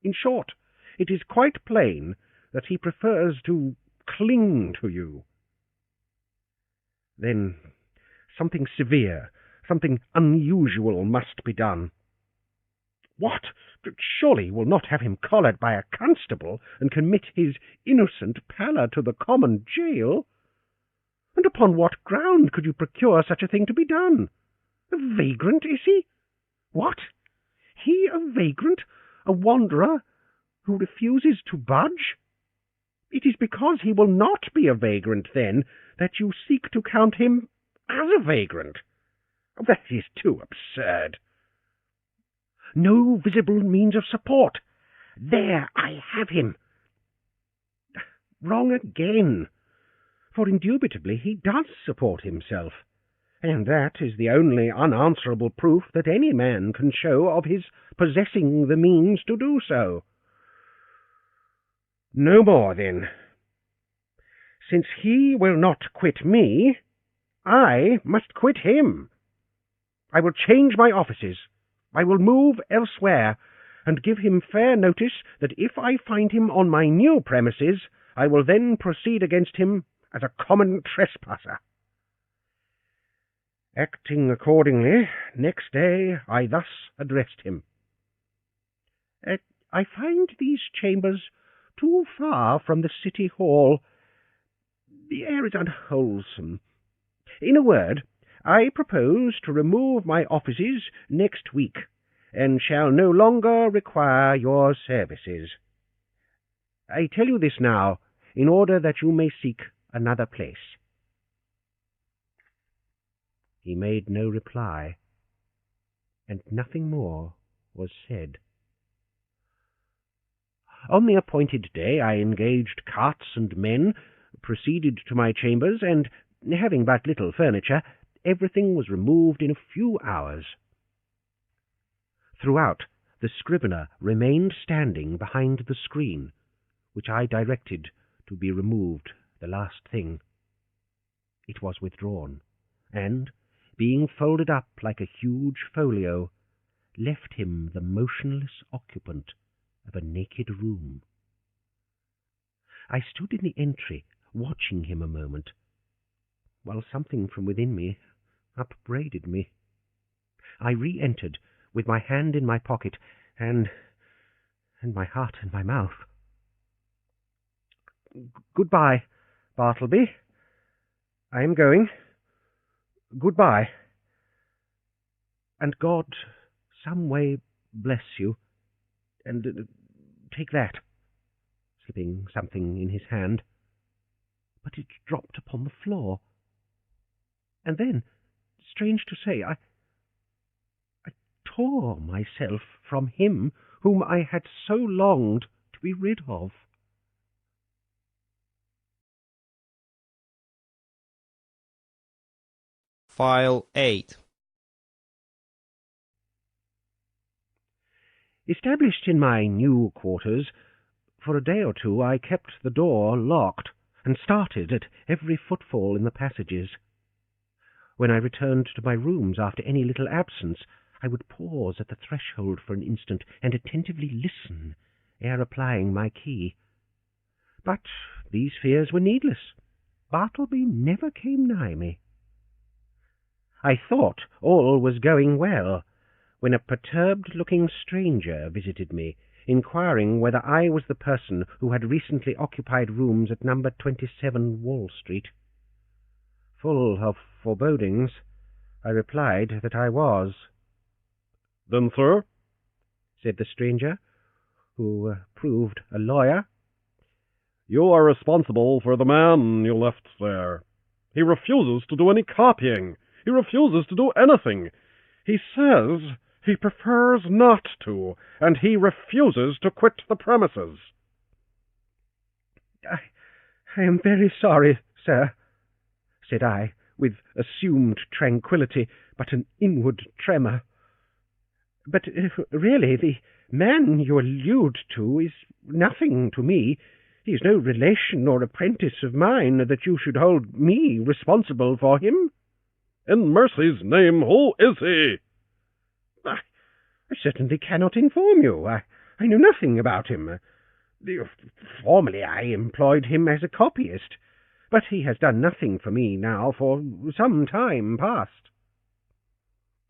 In short, it is quite plain that he prefers to cling to you. Then something severe, something unusual must be done. What? Surely you will not have him collared by a constable and commit his innocent pallor to the common jail? And upon what ground could you procure such a thing to be done? A vagrant, is he? What? He a vagrant, a wanderer, who refuses to budge? It is because he will not be a vagrant, then, that you seek to count him as a vagrant. That is too absurd. No visible means of support. There I have him. Wrong again, for indubitably he does support himself, and that is the only unanswerable proof that any man can show of his possessing the means to do so. No more, then. Since he will not quit me, I must quit him. I will change my offices. I will move elsewhere, and give him fair notice that if I find him on my new premises, I will then proceed against him as a common trespasser. Acting accordingly, next day I thus addressed him. I find these chambers too far from the city hall. The air is unwholesome. In a word, I propose to remove my offices next week, and shall no longer require your services. I tell you this now, in order that you may seek another place. He made no reply, and nothing more was said. On the appointed day I engaged carts and men, proceeded to my chambers, and, having but little furniture, everything was removed in a few hours. Throughout, the scrivener remained standing behind the screen, which I directed to be removed the last thing. It was withdrawn, and, being folded up like a huge folio, left him the motionless occupant of a naked room. I stood in the entry, watching him a moment, while something from within me upbraided me. I re-entered, with my hand in my pocket, and my heart in my mouth. "Goodbye, Bartleby. I am going. Goodbye. And God some way bless you. And take that," slipping something in his hand. But it dropped upon the floor. And then, strange to say, I tore myself from him whom I had so longed to be rid of. File 8. Established in my new quarters, for a day or two I kept the door locked, and started at every footfall in the passages. When I returned to my rooms after any little absence, I would pause at the threshold for an instant and attentively listen ere applying my key. But these fears were needless. Bartleby never came nigh me. I thought all was going well, when a perturbed-looking stranger visited me, inquiring whether I was the person who had recently occupied rooms at number 27 Wall Street. Full of forebodings, I replied that I was. "Then, sir," said the stranger, who proved a lawyer, "you are responsible for the man you left there. He refuses to do any copying. He refuses to do anything. He says he prefers not to, and he refuses to quit the premises." I am very sorry, sir," said I, with assumed tranquillity, but an inward tremor. "But really, the man you allude to is nothing to me. He is no relation or apprentice of mine, that you should hold me responsible for him." "In mercy's name, who is he?" I certainly cannot inform you. I know nothing about him. Formerly I employed him as a copyist, but he has done nothing for me now for some time past."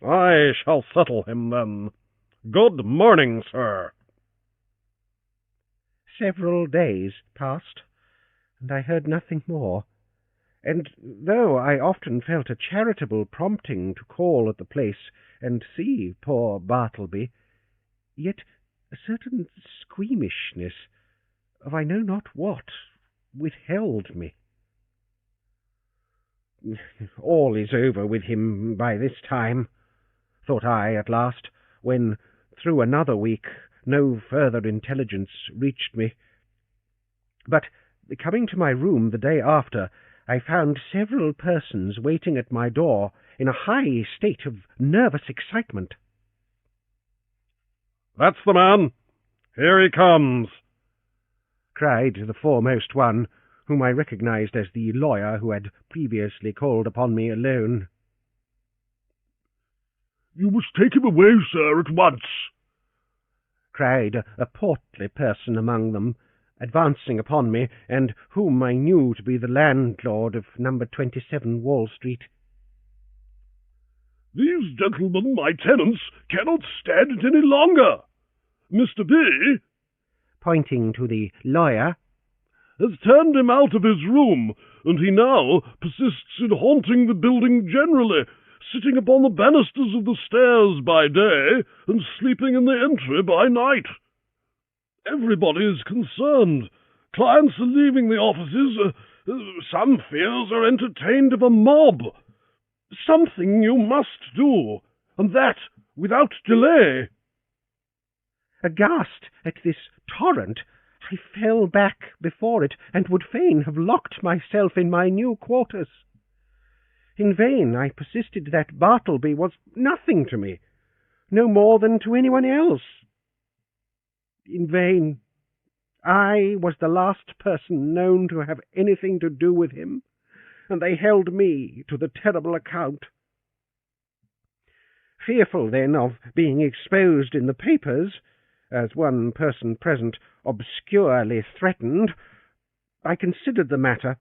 "I shall settle him, then. Good morning, sir." Several days passed, and I heard nothing more, and though I often felt a charitable prompting to call at the place and see poor Bartleby, yet a certain squeamishness of I know not what withheld me. "All is over with him by this time," thought I at last, when, through another week, no further intelligence reached me. But, coming to my room the day after, I found several persons waiting at my door in a high state of nervous excitement. "That's the man. Here he comes," cried the foremost one, whom I recognized as the lawyer who had previously called upon me alone. "You must take him away, sir, at once," cried a portly person among them, advancing upon me, and whom I knew to be the landlord of number 27 Wall Street. "These gentlemen, my tenants, cannot stand it any longer. Mr. B," pointing to the lawyer, "has turned him out of his room, and he now persists in haunting the building generally, sitting upon the banisters of the stairs by day, and sleeping in the entry by night. Everybody is concerned. Clients are leaving the offices. Some fears are entertained of a mob. something you must do, and that without delay." Aghast at this torrent, I fell back before it, and would fain have locked myself in my new quarters. In vain I persisted that Bartleby was nothing to me, no more than to anyone else. In vain. I was the last person known to have anything to do with him, and they held me to the terrible account. Fearful, then, of being exposed in the papers, as one person present obscurely threatened, I considered the matter,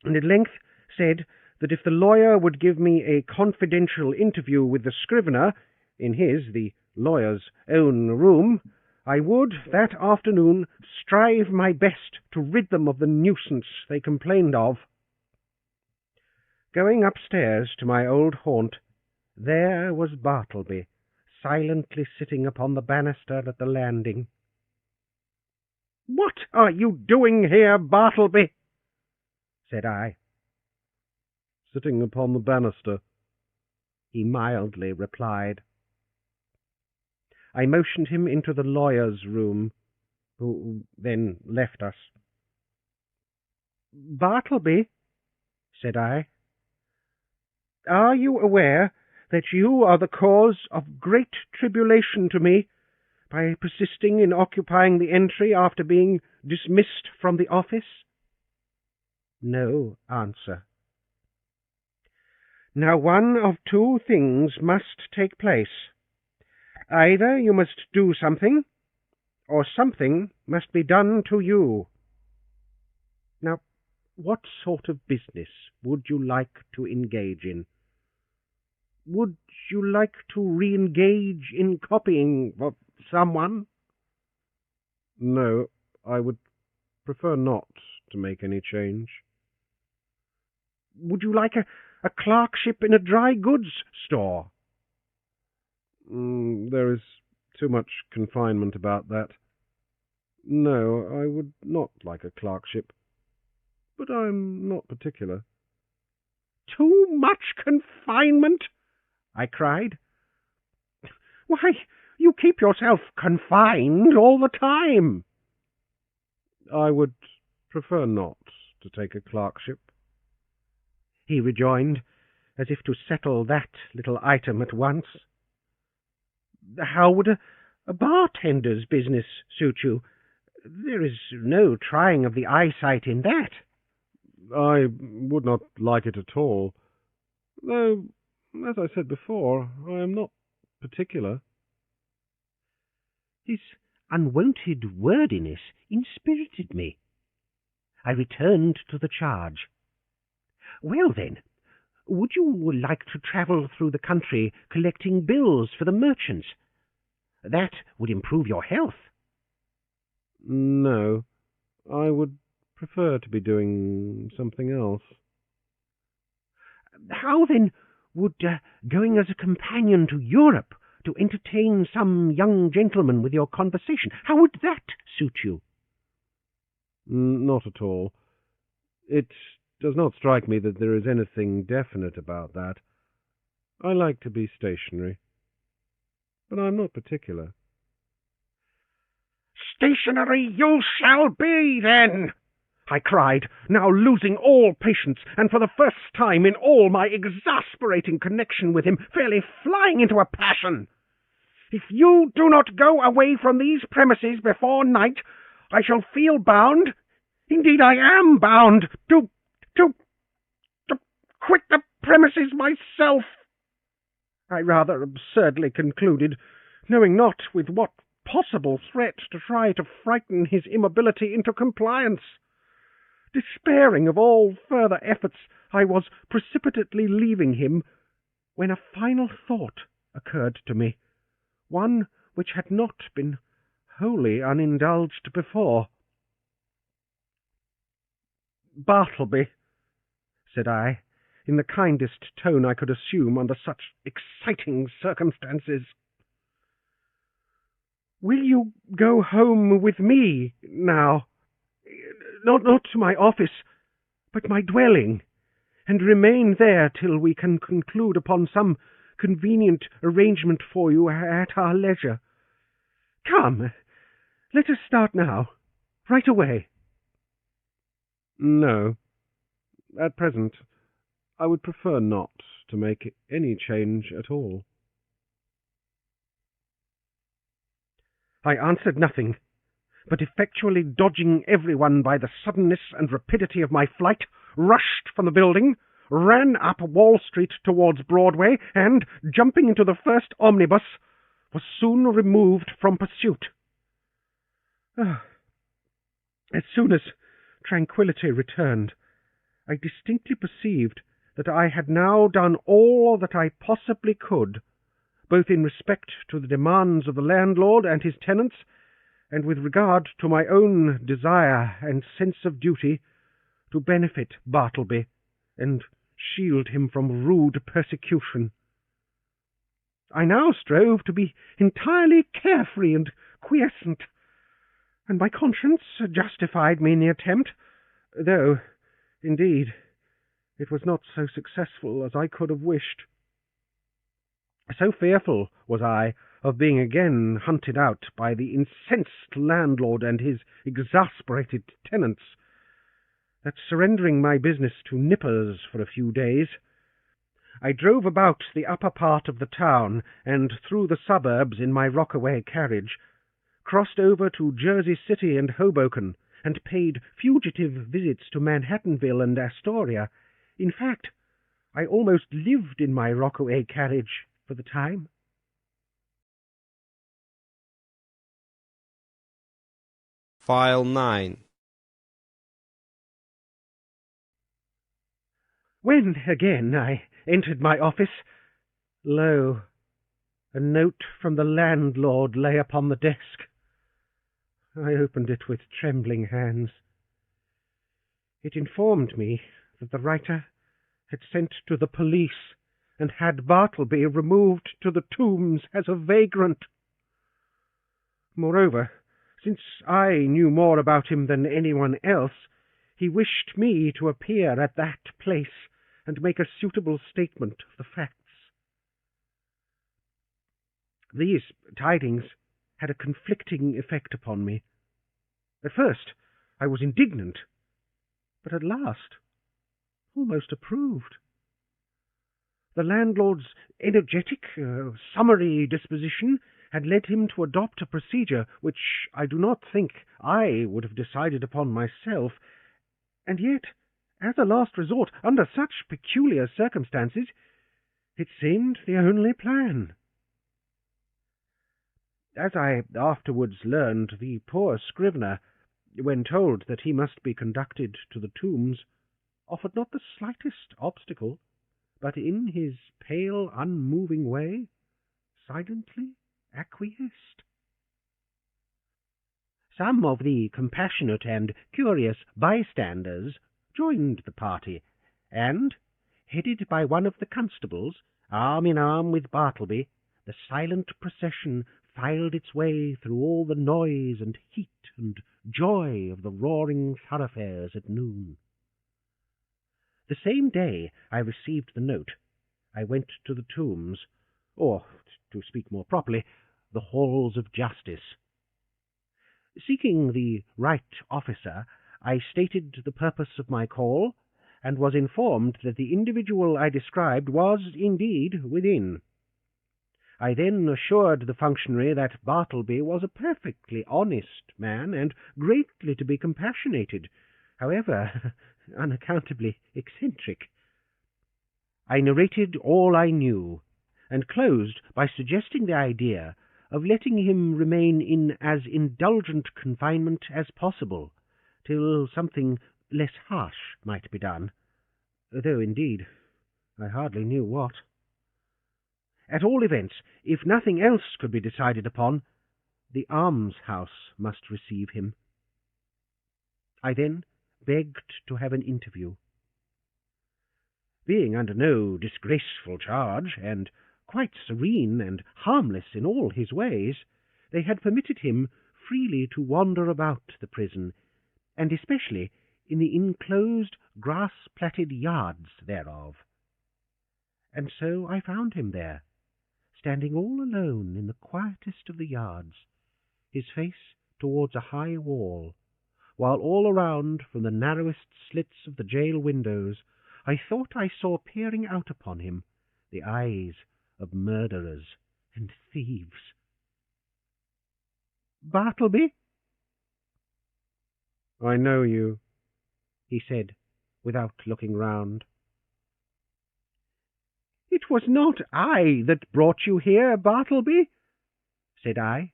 and at length said that if the lawyer would give me a confidential interview with the scrivener in his, the lawyer's, own room, I would, that afternoon, strive my best to rid them of the nuisance they complained of. Going upstairs to my old haunt, there was Bartleby, silently sitting upon the banister at the landing. "What are you doing here, Bartleby?" said I. "Sitting upon the banister," he mildly replied. I motioned him into the lawyer's room, who then left us. "Bartleby," said I, "are you aware that you are the cause of great tribulation to me by persisting in occupying the entry after being dismissed from the office?" No answer. "Now one of two things must take place. Either you must do something, or something must be done to you. Now, what sort of business would you like to engage in? Would you like to re-engage in copying for someone?" "No, I would prefer not to make any change." "Would you like a clerkship in a dry goods store?" There is too much confinement about that. No, I would not like a clerkship, but I am not particular." "Too much confinement?" I cried. "Why, you keep yourself confined all the time." "I would prefer not to take a clerkship," he rejoined, as if to settle that little item at once. "How would a bartender's business suit you? There is no trying of the eyesight in that." "I would not like it at all, though, as I said before, I am not particular." His unwonted wordiness inspirited me. I returned to the charge. "Well, then, would you like to travel through the country collecting bills for the merchants? That would improve your health." "No, I would prefer to be doing something else." "How, then, would going as a companion to Europe to entertain some young gentleman with your conversation, how would that suit you?" "Not at all. It does not strike me that there is anything definite about that. I like to be stationary, but I am not particular." "Stationary you shall be, then!" I cried, now losing all patience, and for the first time in all my exasperating connection with him, fairly flying into a passion. "If you do not go away from these premises before night, I shall feel bound, indeed I am bound, to quit the premises myself," I rather absurdly concluded, knowing not with what possible threat to try to frighten his immobility into compliance. Despairing of all further efforts, I was precipitately leaving him, when a final thought occurred to me, one which had not been wholly unindulged before. "Bartleby," said I, in the kindest tone I could assume under such exciting circumstances, "will you go home with me now? Not to my office, but my dwelling, and remain there till we can conclude upon some convenient arrangement for you at our leisure. Come, let us start now, right away." "No. At present, I would prefer not to make any change at all." I answered nothing, but effectually dodging everyone by the suddenness and rapidity of my flight, rushed from the building, ran up Wall Street towards Broadway, and, jumping into the first omnibus, was soon removed from pursuit. As soon as tranquillity returned, I distinctly perceived that I had now done all that I possibly could, both in respect to the demands of the landlord and his tenants, and with regard to my own desire and sense of duty, to benefit Bartleby and shield him from rude persecution. I now strove to be entirely carefree and quiescent, and my conscience justified me in the attempt, though, indeed, it was not so successful as I could have wished. So fearful was I of being again hunted out by the incensed landlord and his exasperated tenants, that, surrendering my business to nippers for a few days, I drove about the upper part of the town and through the suburbs in my rockaway carriage, crossed over to Jersey City and Hoboken, and paid fugitive visits to Manhattanville and Astoria. In fact, I almost lived in my rockaway carriage for the time. File 9. When again I entered my office, lo, a note from the landlord lay upon the desk. I opened it with trembling hands. It informed me that the writer had sent to the police and had Bartleby removed to the Tombs as a vagrant. Moreover, since I knew more about him than anyone else, he wished me to appear at that place and make a suitable statement of the facts. These tidings had a conflicting effect upon me. At first I was indignant, but at last almost approved. The landlord's energetic, summary disposition had led him to adopt a procedure which I do not think I would have decided upon myself, and yet, as a last resort, under such peculiar circumstances, it seemed the only plan. As I afterwards learned, the poor scrivener, when told that he must be conducted to the Tombs, offered not the slightest obstacle, but in his pale, unmoving way, silently acquiesced. Some of the compassionate and curious bystanders joined the party, and, headed by one of the constables, arm in arm with Bartleby, the silent procession filed its way through all the noise and heat and joy of the roaring thoroughfares at noon. The same day I received the note, I went to the Tombs, or, to speak more properly, the halls of justice. Seeking the right officer, I stated the purpose of my call, and was informed that the individual I described was indeed within. I then assured the functionary that Bartleby was a perfectly honest man, and greatly to be compassionated, however unaccountably eccentric. I narrated all I knew, and closed by suggesting the idea of letting him remain in as indulgent confinement as possible, till something less harsh might be done, though, indeed, I hardly knew what. At all events, if nothing else could be decided upon, the almshouse must receive him. I then begged to have an interview. Being under no disgraceful charge, and quite serene and harmless in all his ways, they had permitted him freely to wander about the prison, and especially in the enclosed grass-platted yards thereof. And so I found him there, standing all alone in the quietest of the yards, his face towards a high wall, while all around, from the narrowest slits of the jail windows, I thought I saw peering out upon him the eyes of murderers and thieves. "Bartleby?" "I know you," he said, without looking round. "It was not I that brought you here, Bartleby," said I,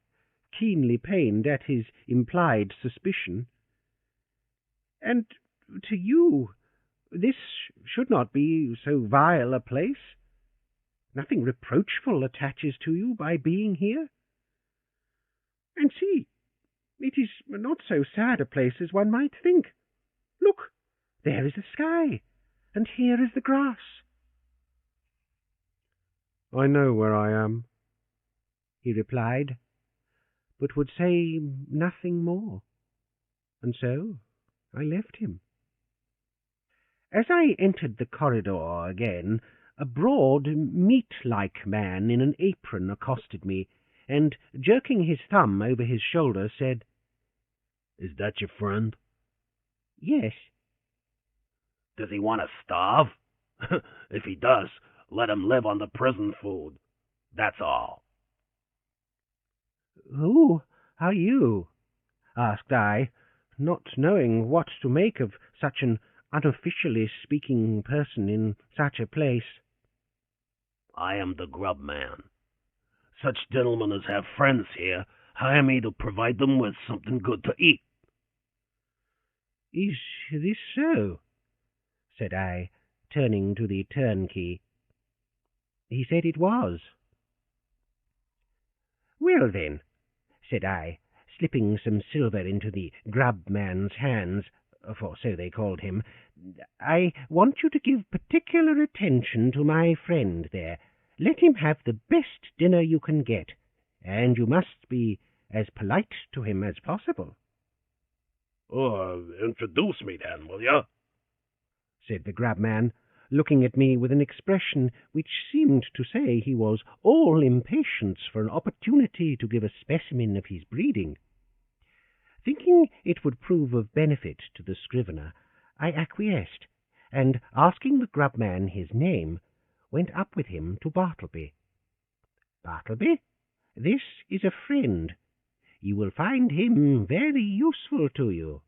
keenly pained at his implied suspicion. "And to you this should not be so vile a place. Nothing reproachful attaches to you by being here. And see, it is not so sad a place as one might think. Look, there is the sky, and here is the grass." "I know where I am," he replied, but would say nothing more, and so I left him. As I entered the corridor again, a broad, meat-like man in an apron accosted me, and, jerking his thumb over his shoulder, said, "Is that your friend?" "Yes." "Does he want to starve? If he does, let him live on the prison food. That's all." "Who are you?" asked I, not knowing what to make of such an unofficially speaking person in such a place. "I am the grub man. Such gentlemen as have friends here hire me to provide them with something good to eat." "Is this so?" said I, turning to the turnkey. He said it was. "Well, then," said I, slipping some silver into the grub man's hands, for so they called him, "I want you to give particular attention to my friend there. Let him have the best dinner you can get, and you must be as polite to him as possible." "Introduce me then, will you?" said the grub man, looking at me with an expression which seemed to say he was all impatience for an opportunity to give a specimen of his breeding. Thinking it would prove of benefit to the scrivener, I acquiesced, and, asking the grub man his name, went up with him to Bartleby. "Bartleby, this is a friend. You will find him very useful to you."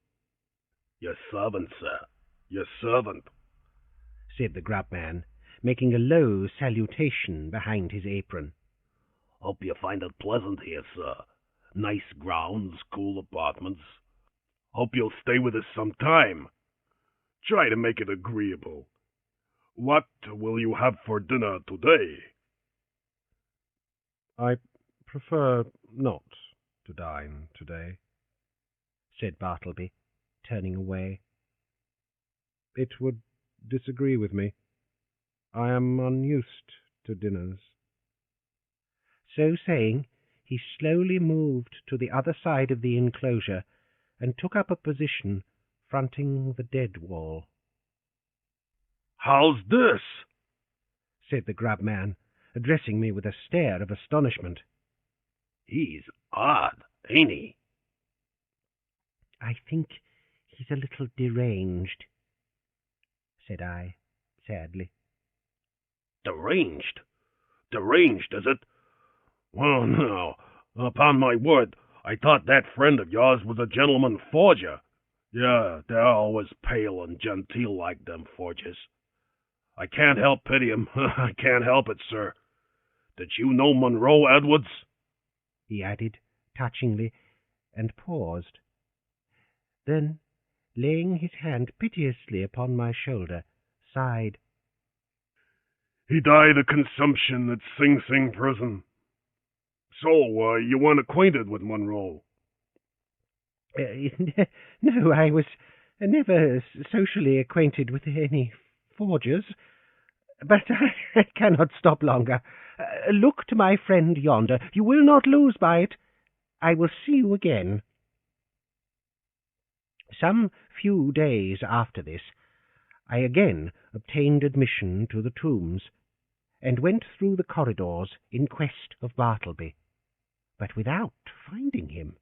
"Your servant, sir. Your servant," said the grub man, making a low salutation behind his apron. "Hope you find it pleasant here, sir. Nice grounds, cool apartments. Hope you'll stay with us some time. Try to make it agreeable. What will you have for dinner today?" "I prefer not to dine today," said Bartleby, turning away. "It would disagree with me. I am unused to dinners." So saying, he slowly moved to the other side of the enclosure and took up a position fronting the dead wall. "How's this?" said the grub man, addressing me with a stare of astonishment. "He's odd, ain't he?" "I think he's a little deranged," said I, sadly. "Deranged? Deranged, is it? Well, now, upon my word, I thought that friend of yours was a gentleman forger. Yeah, they're always pale and genteel like them forgers. I can't help pity him. I can't help it, sir. Did you know Monroe Edwards?" he added, touchingly, and paused. Then, laying his hand piteously upon my shoulder, sighed. "He died of consumption at Sing Sing prison. So, you weren't acquainted with Monroe?" No, I was never socially acquainted with any forgers, but I cannot stop longer. Look to my friend yonder. You will not lose by it. I will see you again." Some few days after this, I again obtained admission to the tombs, and went through the corridors in quest of Bartleby, but without finding him.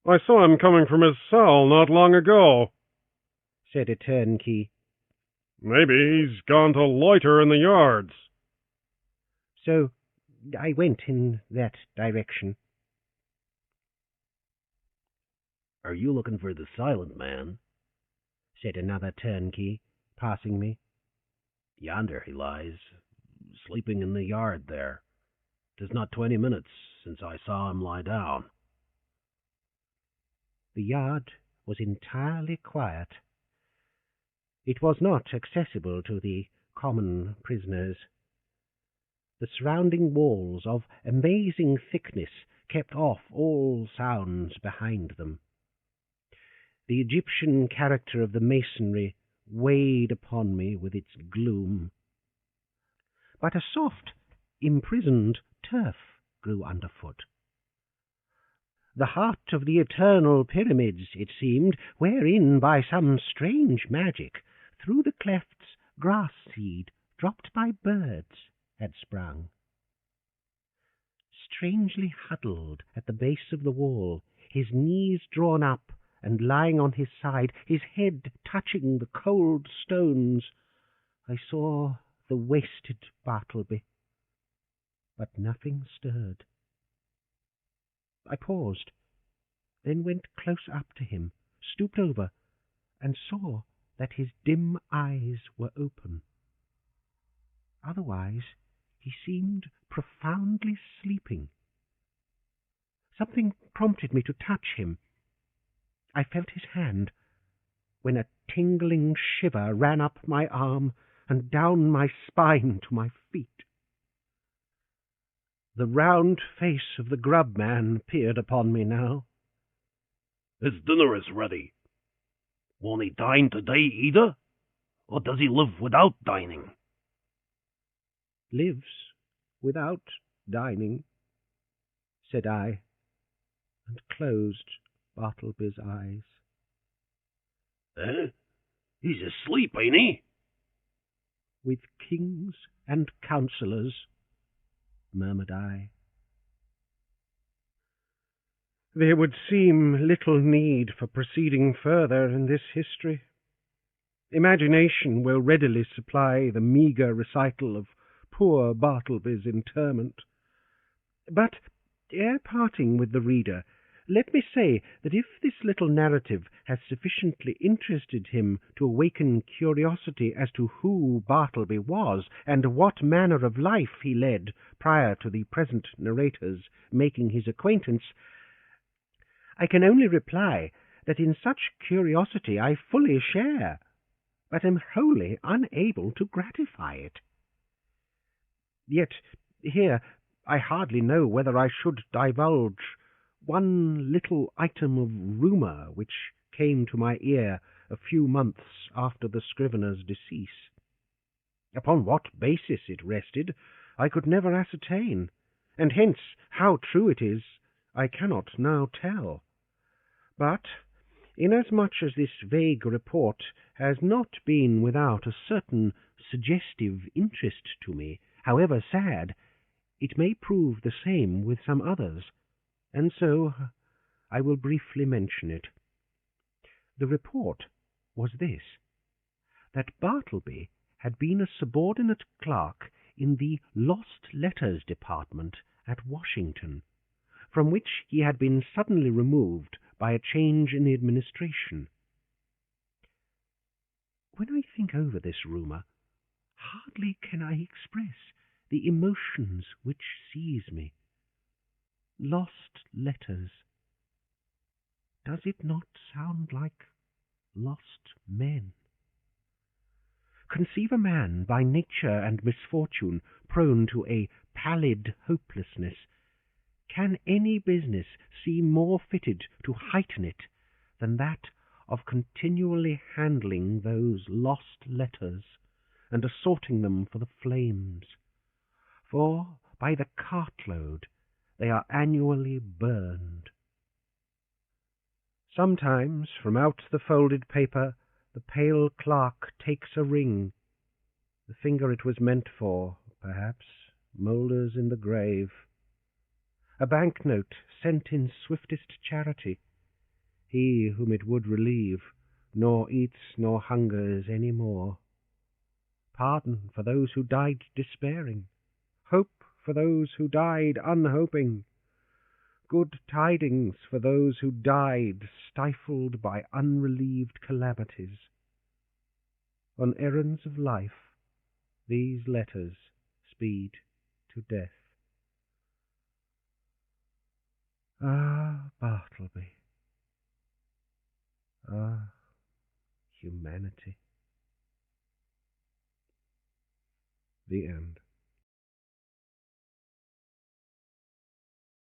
I saw him coming from his cell not long ago, said a turnkey. Maybe he's gone to loiter in the yards. So I went in that direction. Are you looking for the silent man? Said another turnkey, passing me. Yonder he lies, sleeping in the yard there. 'Tis not 20 minutes since I saw him lie down. The yard was entirely quiet. It was not accessible to the common prisoners. The surrounding walls of amazing thickness kept off all sounds behind them. The Egyptian character of the masonry weighed upon me with its gloom. But a soft, imprisoned turf grew underfoot. The heart of the eternal pyramids, it seemed, wherein by some strange magic, through the clefts, grass seed dropped by birds had sprung. Strangely huddled at the base of the wall, his knees drawn up, and lying on his side, his head touching the cold stones, I saw the wasted Bartleby, but nothing stirred. I paused, then went close up to him, stooped over, and saw that his dim eyes were open. Otherwise, he seemed profoundly sleeping. Something prompted me to touch him. I felt his hand, when a tingling shiver ran up my arm and down my spine to my feet. The round face of the grub man peered upon me now. His dinner is ready. Won't he dine today either? Or does he live without dining? Lives without dining, said I, and closed Bartleby's eyes. Eh? He's asleep, ain't he? With kings and counsellors, murmured I. There would seem little need for proceeding further in this history. Imagination will readily supply the meagre recital of poor Bartleby's interment. But, ere parting with the reader, let me say that if this little narrative has sufficiently interested him to awaken curiosity as to who Bartleby was, and what manner of life he led prior to the present narrator's making his acquaintance, I can only reply that in such curiosity I fully share, but am wholly unable to gratify it. Yet here I hardly know whether I should divulge one little item of rumour which came to my ear a few months after the scrivener's decease. Upon what basis it rested, I could never ascertain, and hence how true it is I cannot now tell. But, inasmuch as this vague report has not been without a certain suggestive interest to me, however sad, it may prove the same with some others, and so I will briefly mention it. The report was this, that Bartleby had been a subordinate clerk in the Lost Letters Department at Washington, from which he had been suddenly removed by a change in the administration. When I think over this rumour, hardly can I express the emotions which seize me. Lost letters. Does it not sound like lost men? Conceive a man by nature and misfortune prone to a pallid hopelessness. Can any business seem more fitted to heighten it than that of continually handling those lost letters and assorting them for the flames? For by the cartload they are annually burned. Sometimes from out the folded paper The pale clock takes a ring. The finger it was meant for, perhaps, moulders in the grave. A banknote sent in swiftest charity. He whom it would relieve, nor eats nor hungers any more. Pardon for those who died despairing. Hope for those who died unhoping. Good tidings for those who died stifled by unrelieved calamities. On errands of life, these letters speed to death. Ah, Bartleby. Ah, humanity. The end.